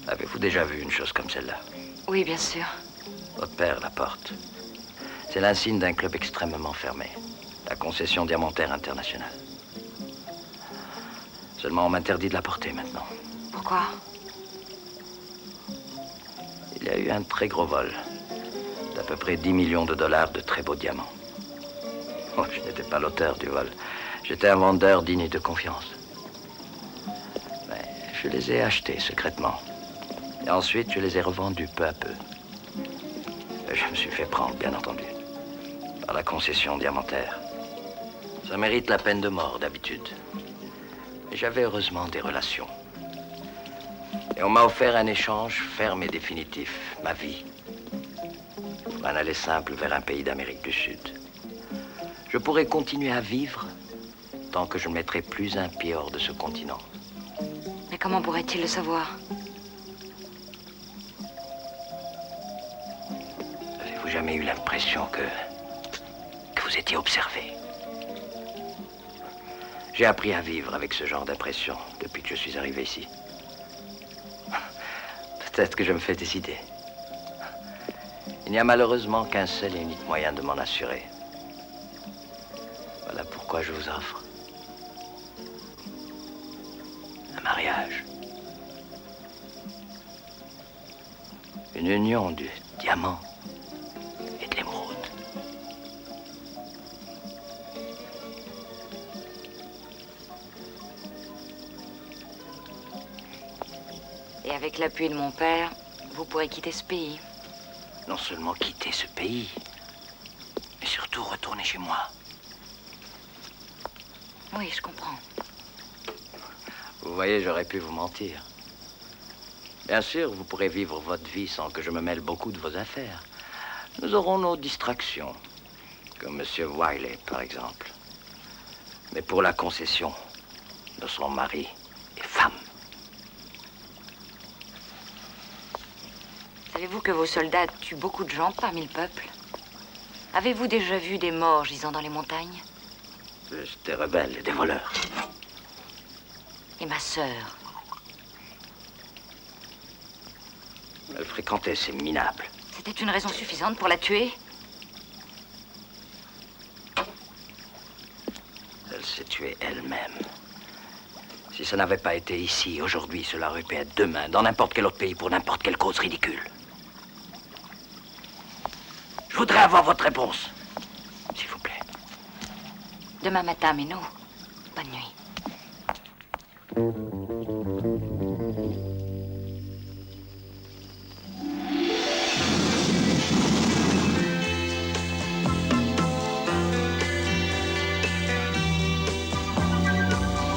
Avez-vous déjà vu une chose comme celle-là? Oui, bien sûr. Votre père la porte. C'est l'insigne d'un club extrêmement fermé. La concession diamantaire internationale. Seulement, on m'interdit de la porter maintenant. Pourquoi? Il y a eu un très gros vol. D'à peu près 10 millions de dollars de très beaux diamants. Oh, je n'étais pas l'auteur du vol. J'étais un vendeur digne et de confiance. Mais je les ai achetés secrètement. Et ensuite, je les ai revendus peu à peu. Et je me suis fait prendre, bien entendu, par la concession diamantaire. Ça mérite la peine de mort, d'habitude. Mais j'avais heureusement des relations. Et on m'a offert un échange ferme et définitif, ma vie. Pour un aller simple vers un pays d'Amérique du Sud. Je pourrais continuer à vivre tant que je ne mettrai plus un pied hors de ce continent. Mais comment pourrait-il le savoir? Avez-vous jamais eu l'impression que vous étiez observé? J'ai appris à vivre avec ce genre d'impression depuis que je suis arrivé ici. Peut-être que je me fais des idées. Il n'y a malheureusement qu'un seul et unique moyen de m'en assurer. Voilà pourquoi je vous offre un mariage. Une union du diamant et de l'émeraude. Et avec l'appui de mon père, vous pourrez quitter ce pays. Non seulement quitter ce pays, mais surtout retourner chez moi. Oui, je comprends. Vous voyez, j'aurais pu vous mentir. Bien sûr, vous pourrez vivre votre vie sans que je me mêle beaucoup de vos affaires. Nous aurons nos distractions, comme M. Wiley, par exemple. Mais pour la concession, nous serons mari et femme. Savez-vous que vos soldats tuent beaucoup de gens parmi le peuple? Avez-vous déjà vu des morts gisant dans les montagnes? Plus des rebelles et des voleurs. Et ma sœur? Elle fréquentait ces minables. C'était une raison suffisante pour la tuer? Elle s'est tuée elle-même. Si ça n'avait pas été ici, aujourd'hui, cela aurait pu être demain, dans n'importe quel autre pays, pour n'importe quelle cause ridicule. Je voudrais avoir votre réponse, s'il vous plaît. Demain matin, Méno. Bonne nuit.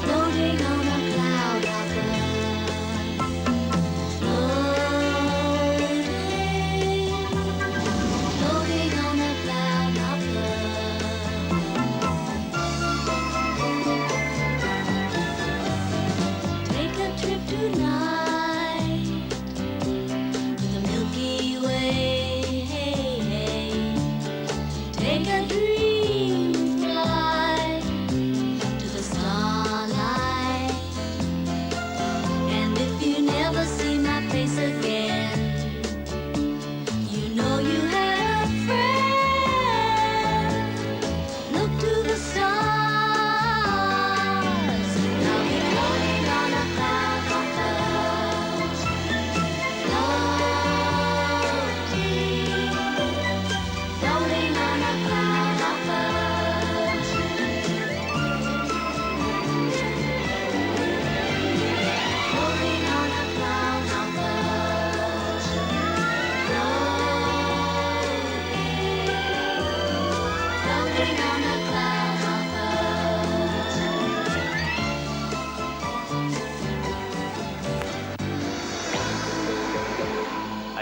Floating on a cloud of floating on a cloud of love. Take a trip tonight.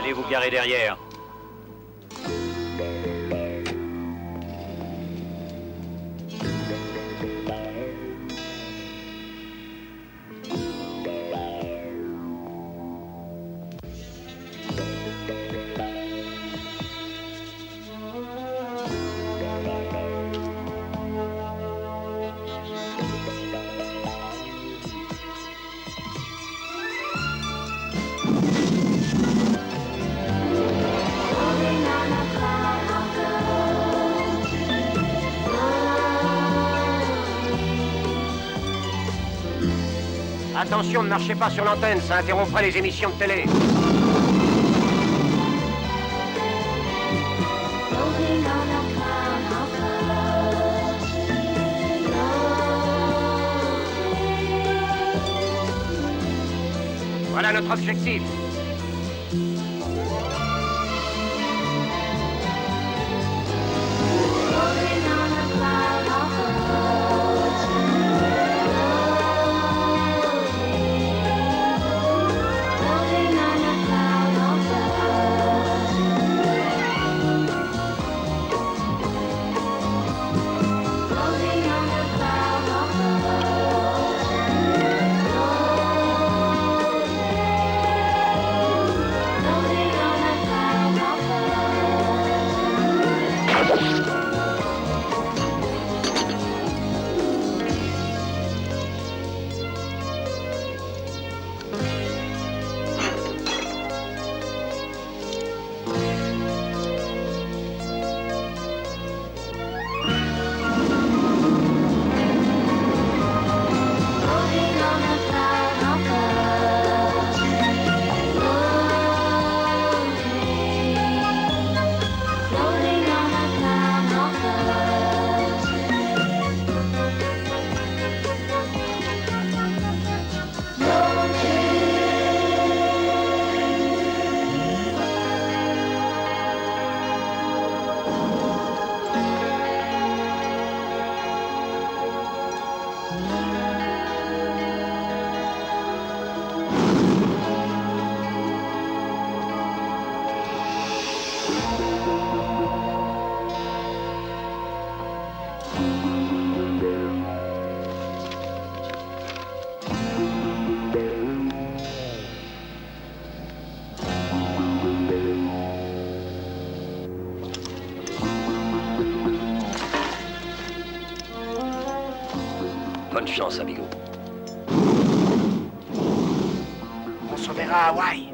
Allez vous garer derrière. Attention, ne marchez pas sur l'antenne, ça interrompra les émissions de télé. Voilà notre objectif. Bonne chance, amigo. On se verra à Hawaï.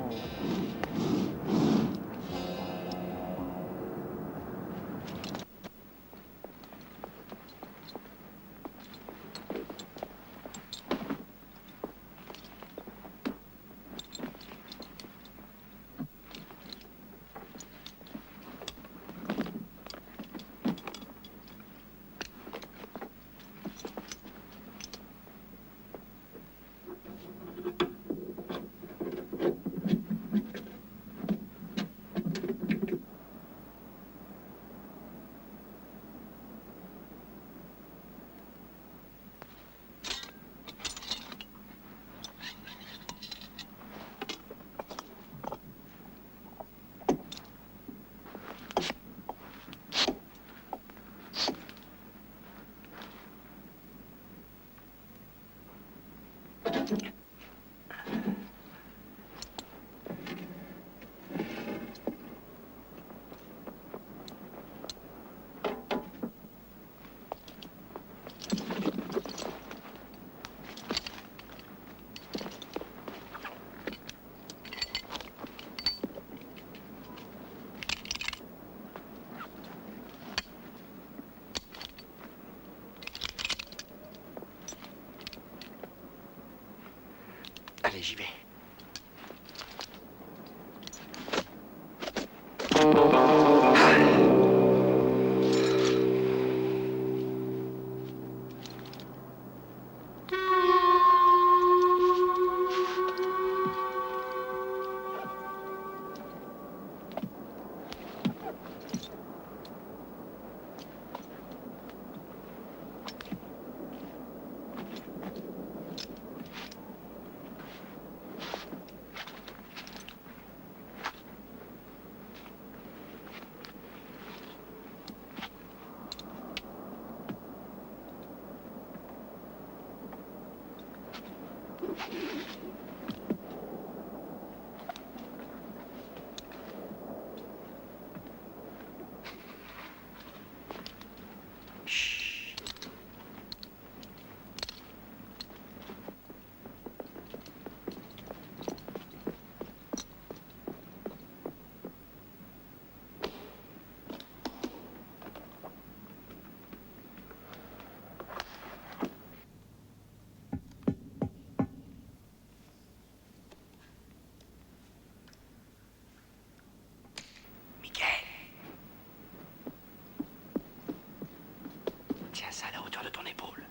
de ton épaule.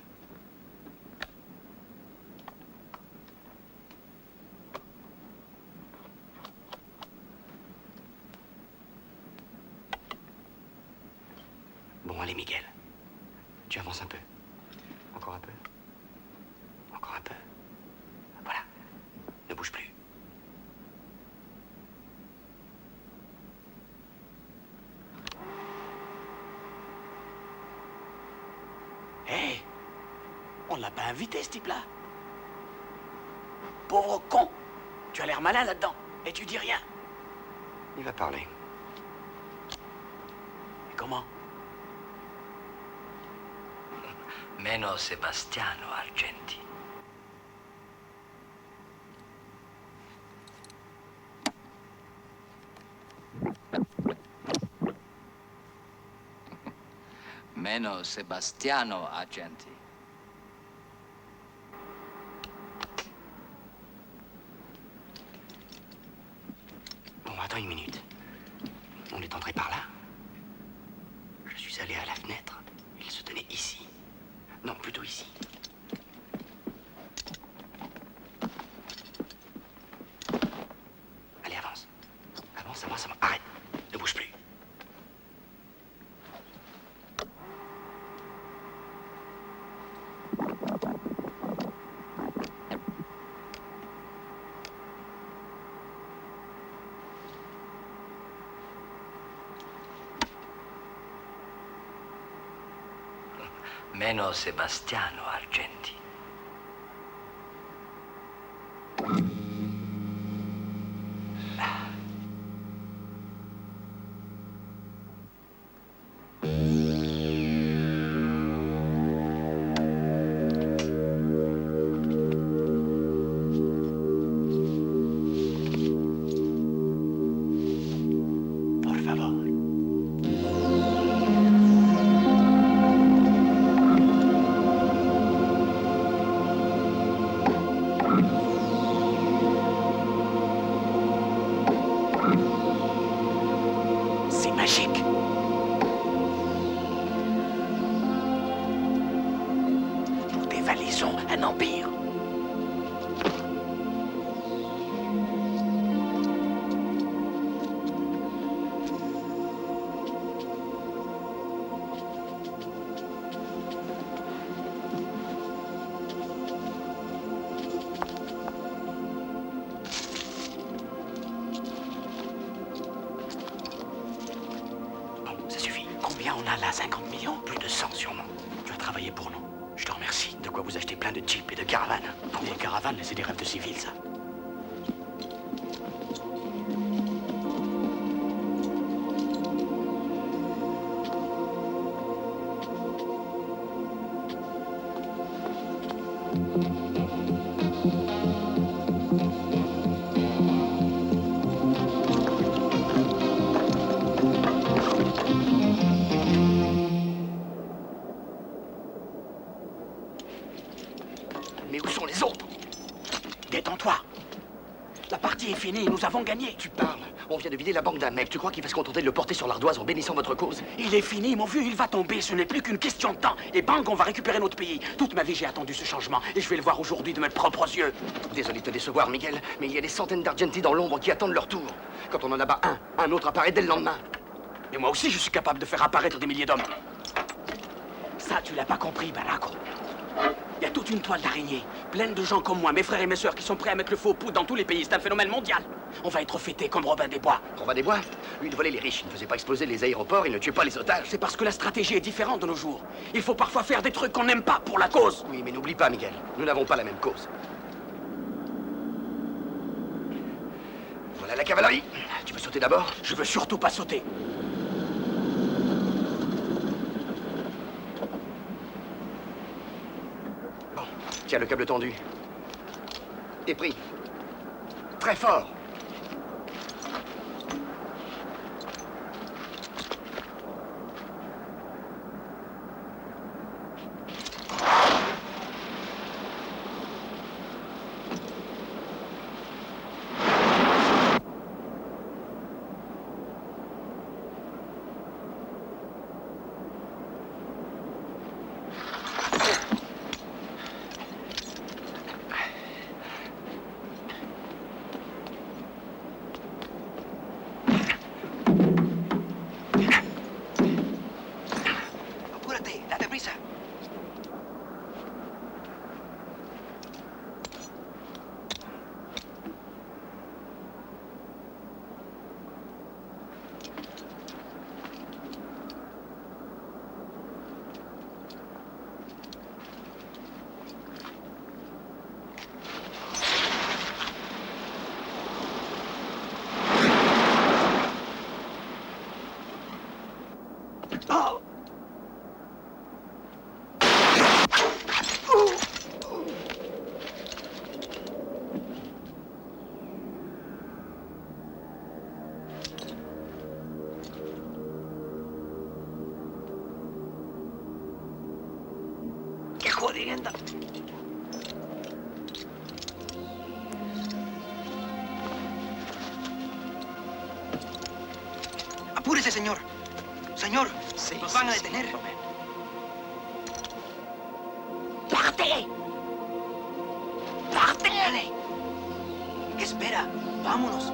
Bon, allez, Miguel. Tu avances un peu. Encore un peu. Encore un peu. Voilà. Ne bouge plus. Hé, on l'a pas invité, ce type-là. Pauvre con. Tu as l'air malin là-dedans. Et tu dis rien. Il va parler. Et comment? Meno Sebastiano Argenti. Meno Sebastiano Argenti. Bon, attends une minute. On est entré par là. Je suis allé à la fenêtre. Il se tenait ici. Non, plutôt ici. Allez, avance. Avance, avance, avance. Arrête. Ne bouge plus. Meno Sebastiano Argenti. Por favor. C'est magique. Nous dévalisons un empire. Ça suffit. Combien on a là? 50 millions? Plus de 100 sûrement. Tu as travaillé pour nous. Je te remercie. De quoi vous achetez plein de jeeps et de caravanes. Les caravanes, c'est des rêves de civils, ça. Mais où sont les autres? Détends-toi. La partie est finie, nous avons gagné. Tu parles. On vient de vider la banque d'un mec. Tu crois qu'il va se contenter de le porter sur l'ardoise en bénissant votre cause? Il est fini, mon vieux, il va tomber. Ce n'est plus qu'une question de temps. Et bang, on va récupérer notre pays. Toute ma vie, j'ai attendu ce changement. Et je vais le voir aujourd'hui de mes propres yeux. Désolé de te décevoir, Miguel, mais il y a des centaines d'Argenti dans l'ombre qui attendent leur tour. Quand on en abat un autre apparaît dès le lendemain. Et moi aussi, je suis capable de faire apparaître des milliers d'hommes. Ça, tu l'as pas compris, Baraco. Il y a toute une toile d'araignée, pleine de gens comme moi, mes frères et mes sœurs, qui sont prêts à mettre le feu aux poudres dans tous les pays. C'est un phénomène mondial. On va être fêtés comme Robin des Bois. Robin des Bois? Lui, il volait les riches. Il ne faisait pas exploser les aéroports, il ne tuait pas les otages. C'est parce que la stratégie est différente de nos jours. Il faut parfois faire des trucs qu'on n'aime pas pour la cause. Oui, mais n'oublie pas, Miguel, nous n'avons pas la même cause. Voilà la cavalerie. Tu veux sauter d'abord? Je veux surtout pas sauter. Bon, tiens le câble tendu. T'es pris. Très fort. entienda. Apúrese, señor. Señor, nos van a detener. ¡Parte! ¡Parte! ¿Qué espera? Vámonos.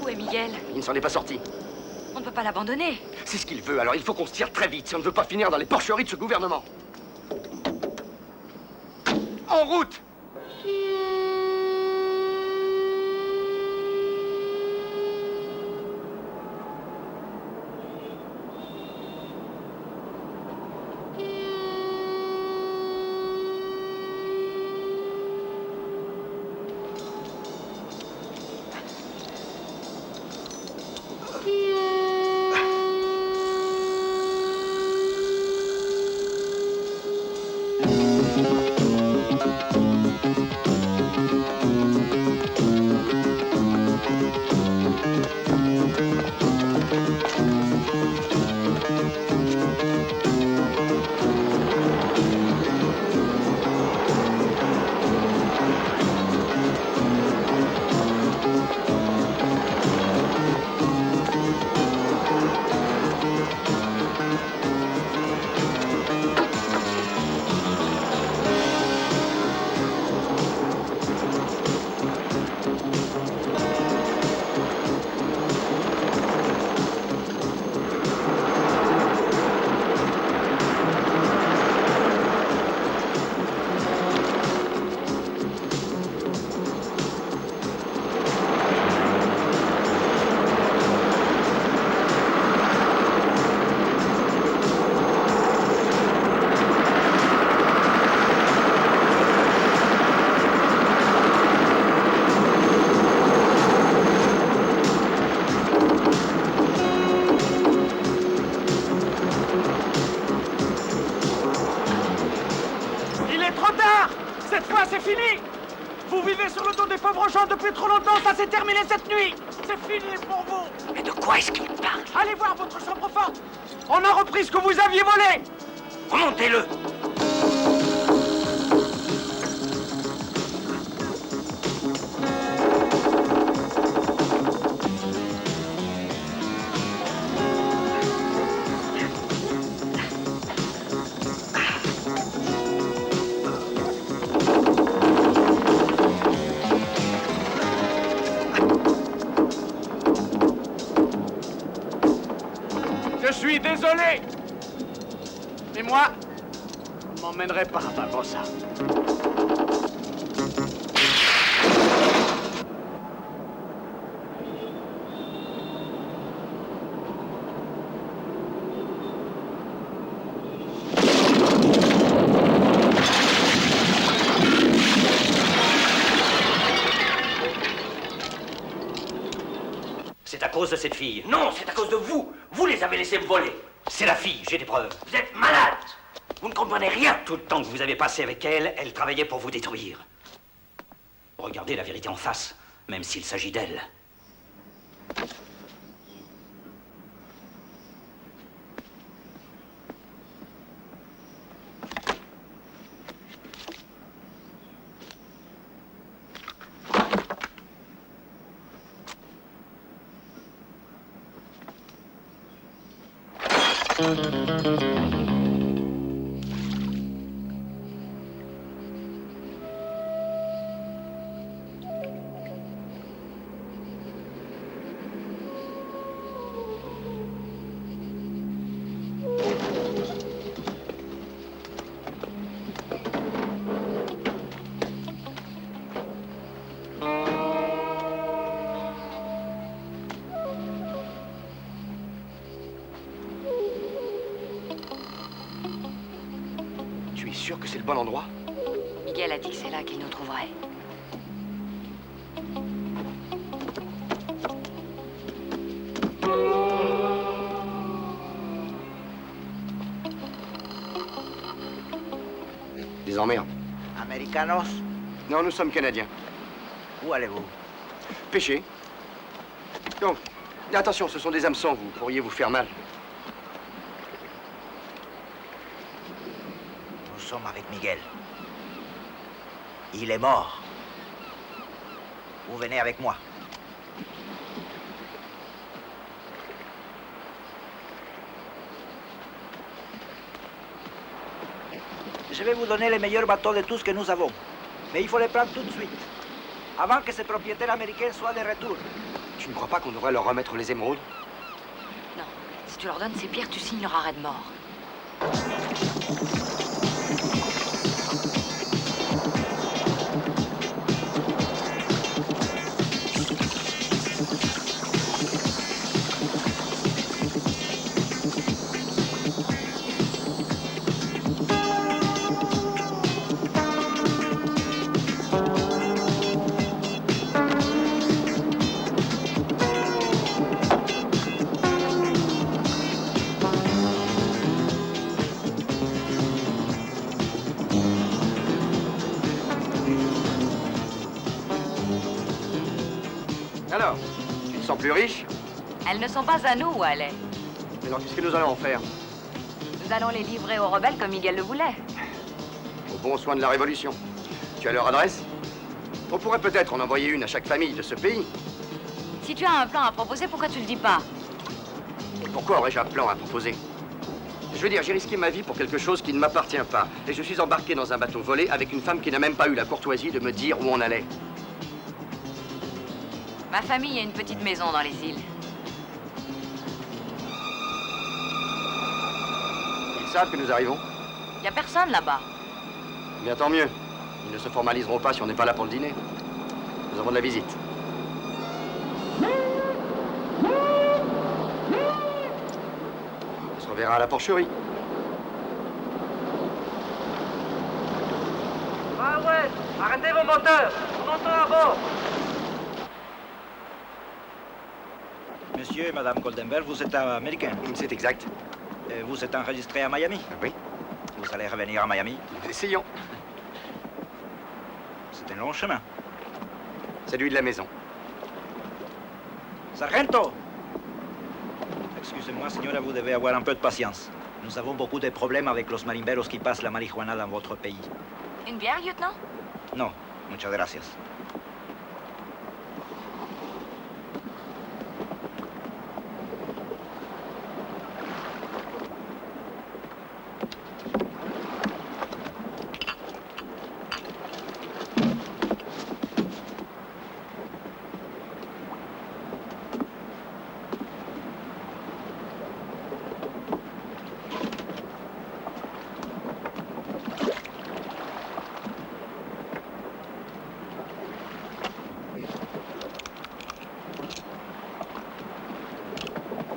Où est Miguel? Il ne s'en est pas sorti. On ne peut pas l'abandonner. C'est ce qu'il veut, alors il faut qu'on se tire très vite si on ne veut pas finir dans les porcheries de ce gouvernement. En route! Depuis trop longtemps, ça s'est terminé cette nuit. C'est fini pour vous. Mais de quoi est-ce qu'il parle? Allez voir votre chambre forte. On a repris ce que vous aviez volé. Remontez-le. Je suis désolé. Mais moi, je ne m'emmènerai pas avant ça. C'est à cause de cette fille. Non, c'est à cause de vous. Vous les avez laissés me voler. C'est la fille, j'ai des preuves. Vous êtes malade. Vous ne comprenez rien. Tout le temps que vous avez passé avec elle, elle travaillait pour vous détruire. Regardez la vérité en face, même s'il s'agit d'elle. sûr que c'est le bon endroit? Miguel a dit que c'est là qu'il nous trouverait. Des emmerdes. Americanos, Non, nous sommes Canadiens. où allez-vous? Pêcher. Donc, attention, ce sont des hameçons, vous pourriez vous faire mal. Nous sommes avec Miguel. Il est mort. Vous venez avec moi. Je vais vous donner les meilleurs bateaux de tous que nous avons. Mais il faut les prendre tout de suite. Avant que ces propriétaires américains soient de retour. Tu ne crois pas qu'on devrait leur remettre les émeraudes? Non. Si tu leur donnes ces pierres, tu signes leur arrêt de mort. Alors, tu te sens plus riche? Elles ne sont pas à nous, Allais. Mais alors, qu'est-ce que nous allons en faire? Nous allons les livrer aux rebelles comme Miguel le voulait. Au bon soin de la Révolution. Tu as leur adresse? On pourrait peut-être en envoyer une à chaque famille de ce pays. Si tu as un plan à proposer, pourquoi tu le dis pas? Et pourquoi aurais-je un plan à proposer? Je veux dire, j'ai risqué ma vie pour quelque chose qui ne m'appartient pas. Et je suis embarqué dans un bateau volé avec une femme qui n'a même pas eu la courtoisie de me dire où on allait. Ma famille a une petite maison dans les îles. Ils savent que nous arrivons? Y a personne là-bas. Bien, tant mieux. Ils ne se formaliseront pas si on n'est pas là pour le dîner. Nous avons de la visite. On se reverra à la porcherie. Ah ouais, arrêtez vos moteurs. Montons à bord. Monsieur et Madame Goldenberg, vous êtes américain? C'est exact. Vous êtes enregistré à Miami? Oui. Vous allez revenir à Miami? Essayons. C'est un long chemin. Celui de la maison. Sargento! Excusez-moi, señora, vous devez avoir un peu de patience. Nous avons beaucoup de problèmes avec los marimberos qui passent la marijuana dans votre pays. Une bière, lieutenant? Non, muchas gracias.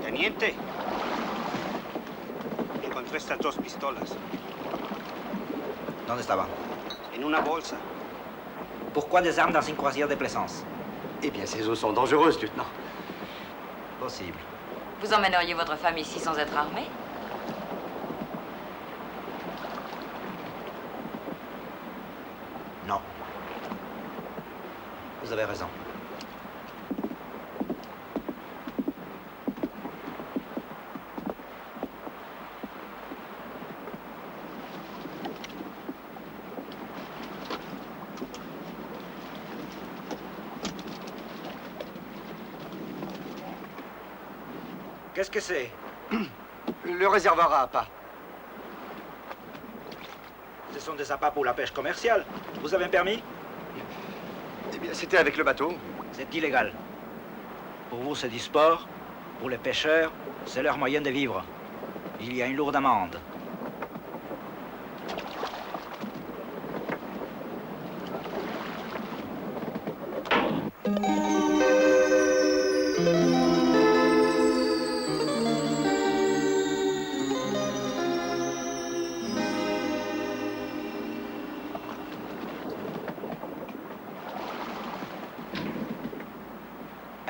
Teniente, encontré estas dos pistolas ¿Dónde estaban? en una bolsa. Pourquoi des armes dans une croisière de plaisance? Eh bien, ces eaux sont dangereuses, lieutenant. Possible. Vous emmèneriez votre femme ici sans être armée? Non. Vous avez raison. Qu'est-ce que c'est? Le réservoir à appât. Ce sont des appâts pour la pêche commerciale. Vous avez un permis? Eh bien, c'était avec le bateau. C'est illégal. Pour vous, c'est du sport. Pour les pêcheurs, c'est leur moyen de vivre. Il y a une lourde amende.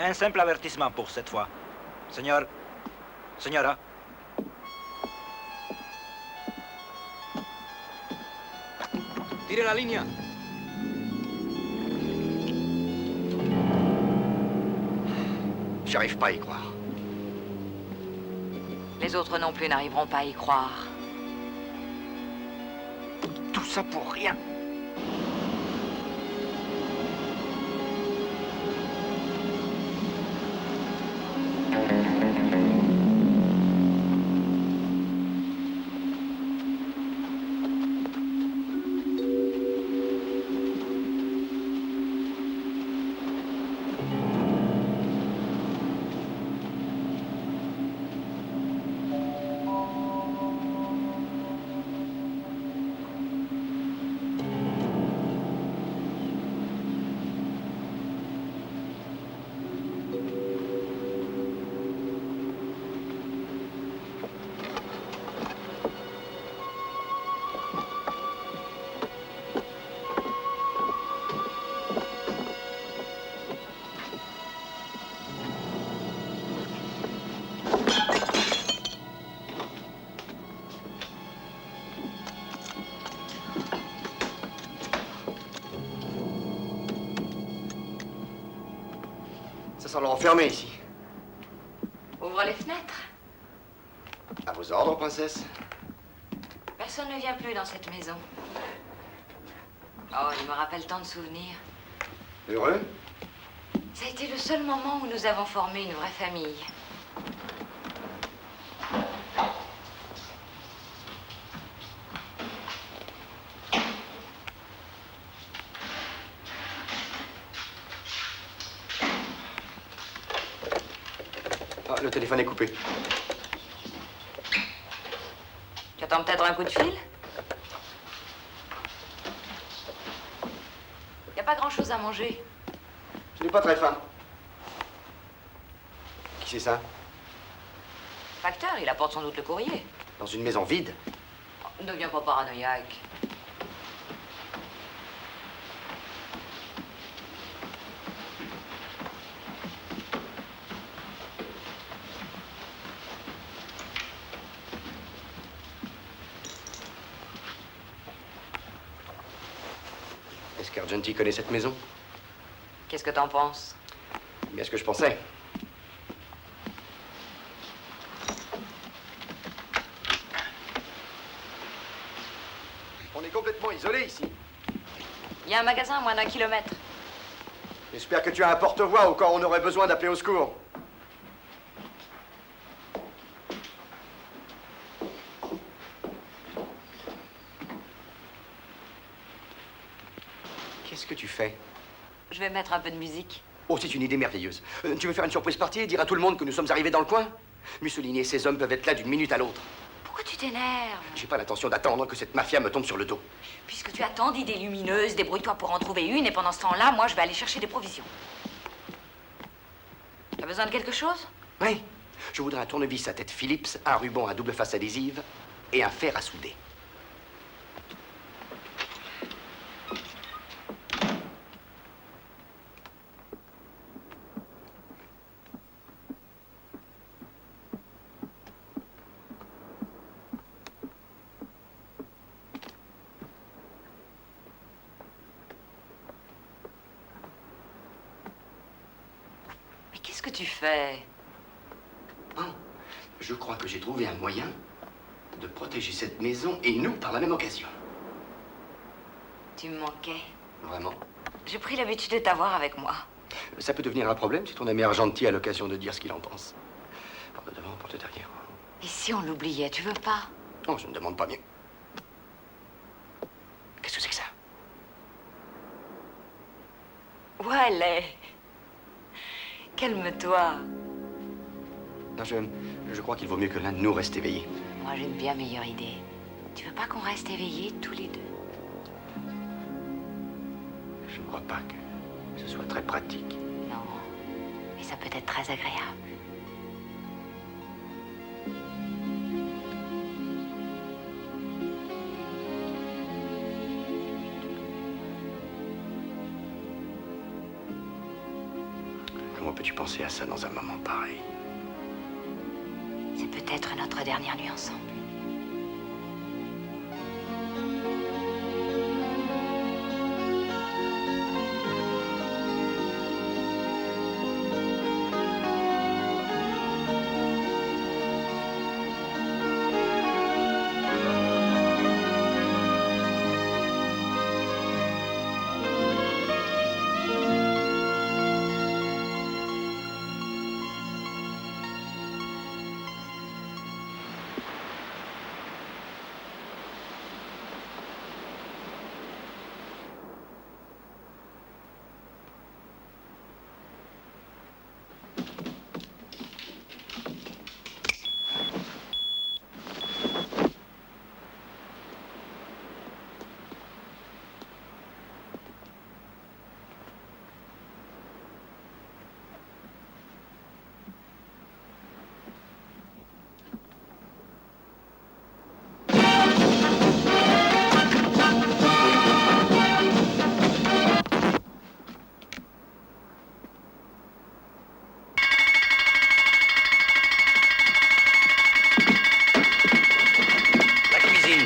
Un simple avertissement pour cette fois. Señor. Señora. Tire la línea. J'arrive pas à y croire. Les autres non plus n'arriveront pas à y croire. Tout ça pour rien. Ça sent l'enfermer ici. Ouvre les fenêtres. À vos ordres, princesse. Personne ne vient plus dans cette maison. Oh, il me rappelle tant de souvenirs. Heureux? Ça a été le seul moment où nous avons formé une vraie famille. Ah, le téléphone est coupé. Tu attends peut-être un coup de fil? Il n'y a pas grand-chose à manger. Je n'ai pas très faim. Qui c'est ça? Facteur, il apporte sans doute le courrier. Dans une maison vide? Ne deviens pas paranoïaque. Est-ce qu'Argenti connaît cette maison? Qu'est-ce que t'en penses? Bien ce que je pensais. On est complètement isolé ici. Il y a un magasin à moins d'1 kilomètre. J'espère que tu as un porte-voix au cas où on aurait besoin d'appeler au secours. Qu'est-ce que tu fais? Je vais mettre un peu de musique. Oh, c'est une idée merveilleuse. Tu veux faire une surprise partie et dire à tout le monde que nous sommes arrivés dans le coin? Mussolini et ses hommes peuvent être là d'une minute à l'autre. Pourquoi tu t'énerves? J'ai pas l'intention d'attendre que cette mafia me tombe sur le dos. Puisque tu as tant d'idées lumineuses, débrouille-toi pour en trouver une et pendant ce temps-là, moi, je vais aller chercher des provisions. T'as besoin de quelque chose? Oui. Je voudrais un tournevis à tête Phillips, un ruban à double face adhésive et un fer à souder. Qu'est-ce que tu fais? Oh, je crois que j'ai trouvé un moyen de protéger cette maison et nous par la même occasion. Tu me manquais. Vraiment. J'ai pris l'habitude de t'avoir avec moi. Ça peut devenir un problème si ton ami Argenti a l'occasion de dire ce qu'il en pense. Par de devant, pour de derrière. Et si on l'oubliait, tu veux pas? Non, je ne demande pas mieux. Qu'est-ce que c'est que ça? Où elle est? Calme-toi. Non, je crois qu'il vaut mieux que l'un de nous reste éveillé. Moi, j'ai une bien meilleure idée. Tu veux pas qu'on reste éveillés tous les deux? Je ne crois pas que ce soit très pratique. Non, mais ça peut être très agréable. Comment peux-tu penser à ça dans un moment pareil? C'est peut-être notre dernière nuit ensemble.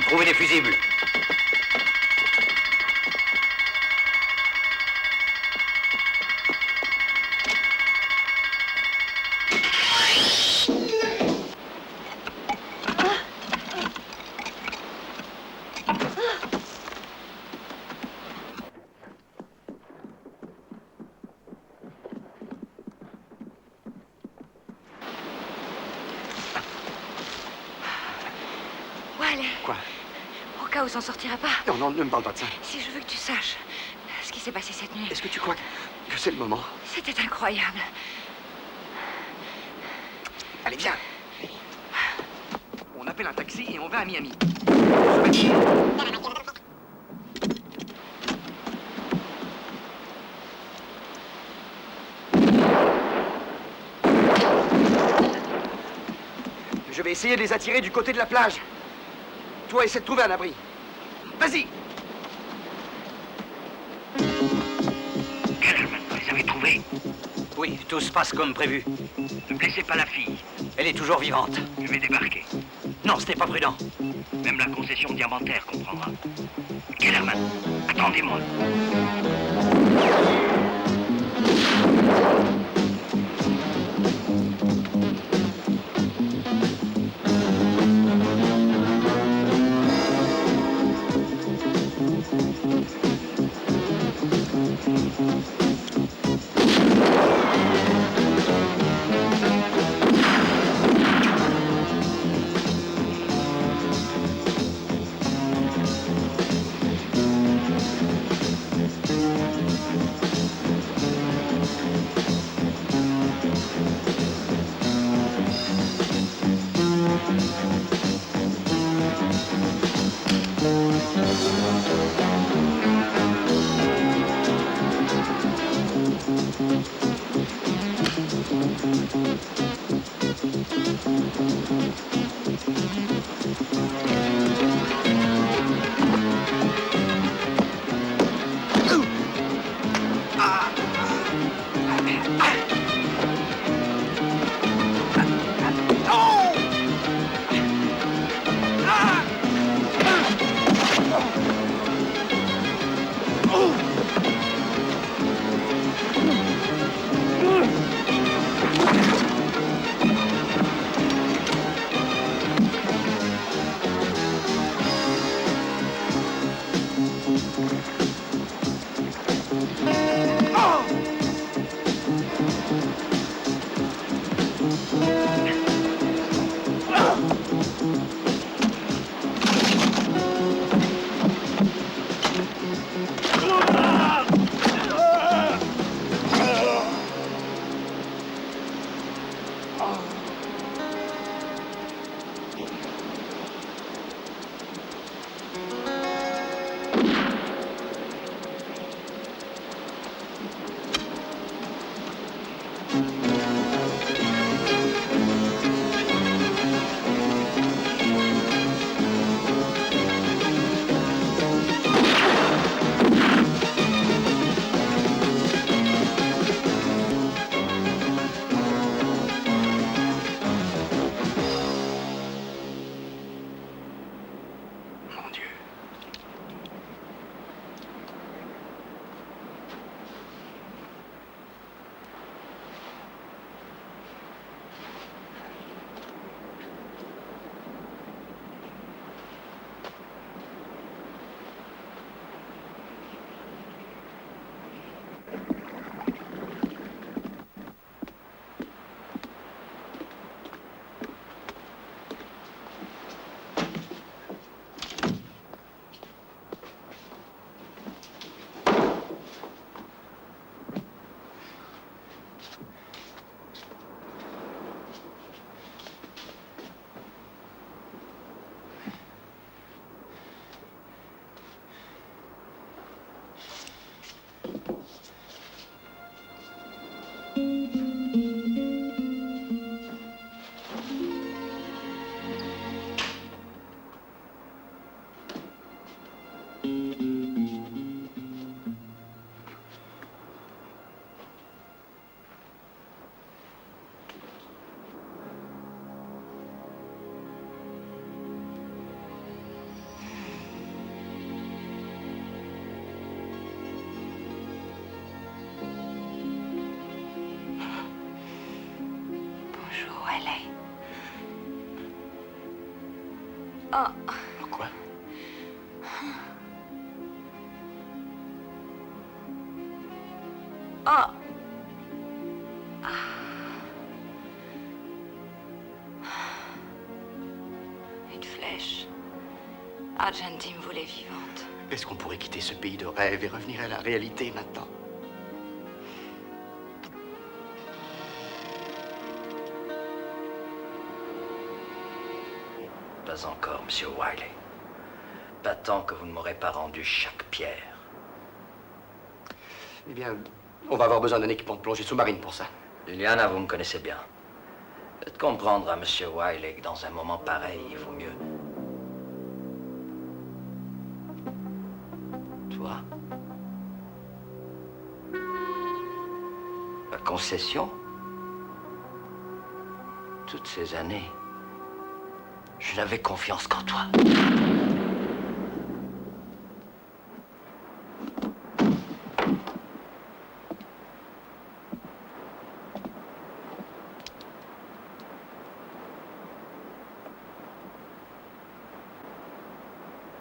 Trouvez des fusibles. Quoi? Au cas où s'en sortira pas. Non, non, ne me parle pas de ça. Si je veux que tu saches ce qui s'est passé cette nuit. Est-ce que tu crois que c'est le moment? C'était incroyable. Allez, viens. On appelle un taxi et on va à Miami. Je vais essayer de les attirer du côté de la plage. Toi, essaie de trouver un abri. Vas-y! Kellerman, vous les avez trouvés? Oui, tout se passe comme prévu. Ne blessez pas la fille. Elle est toujours vivante. Je vais débarquer. Non, ce n'est pas prudent. Même la concession diamantaire comprendra. Kellerman, attendez-moi. toujours, Wiley. Oh. Pourquoi? Oh. Une flèche. Argentine voulait vivante. Est-ce qu'on pourrait quitter ce pays de rêve et revenir à la réalité maintenant? Pas encore, Monsieur Wiley. Pas tant que vous ne m'aurez pas rendu chaque pierre. Eh bien, on va avoir besoin d'un équipement de plongée sous-marine pour ça. Liliana, vous me connaissez bien. Faites comprendre à Monsieur Wiley que dans un moment pareil, il vaut mieux. Toi? La concession? Toutes ces années, je n'avais confiance qu'en toi.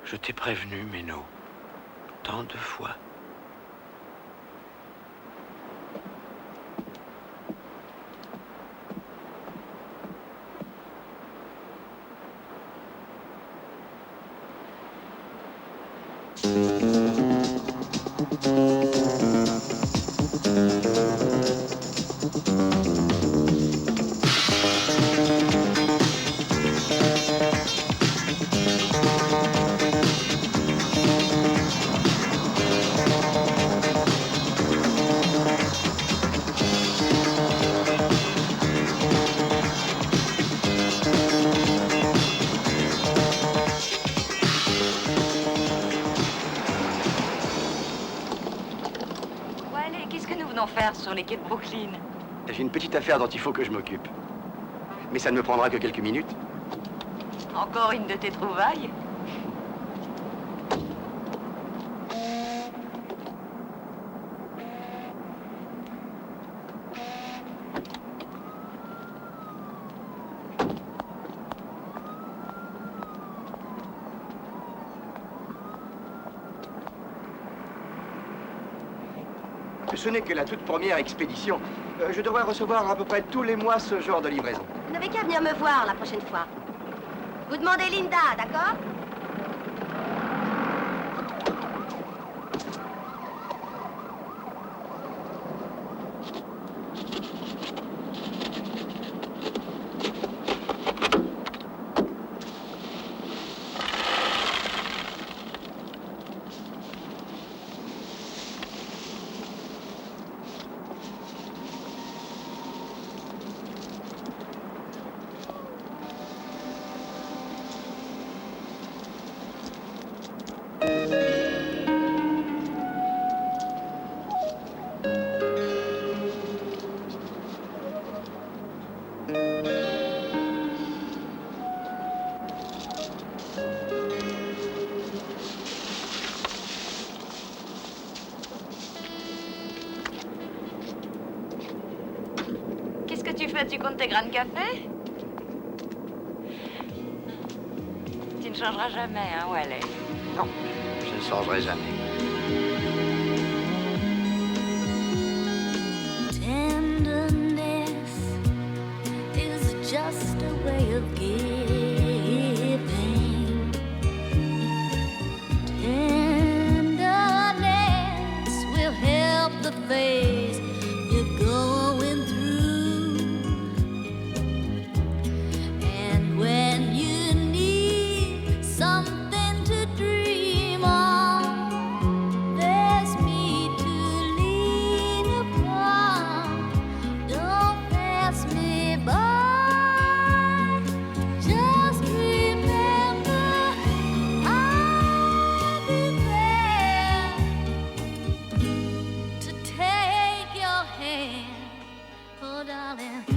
Je t'ai prévenu, Meno, tant de fois. Sur les quais de Brooklyn. J'ai une petite affaire dont il faut que je m'occupe. Mais ça ne me prendra que quelques minutes. Encore une de tes trouvailles? Ce n'est que la toute première expédition. Je devrais recevoir à peu près tous les mois ce genre de livraison. Vous n'avez qu'à venir me voir la prochaine fois. Vous demandez Linda, d'accord? Qu'est-ce que tu fais? Tu comptes tes grains de café? Tu ne changeras jamais, hein, Wiley? Non, je ne changerai jamais. Tenderness is just a way of giving. Tenderness will help the phase you're going through. And when you need something to dream on, there's me to lean upon. Don't pass me by. Just remember I'll be there to take your hand. Oh, darling.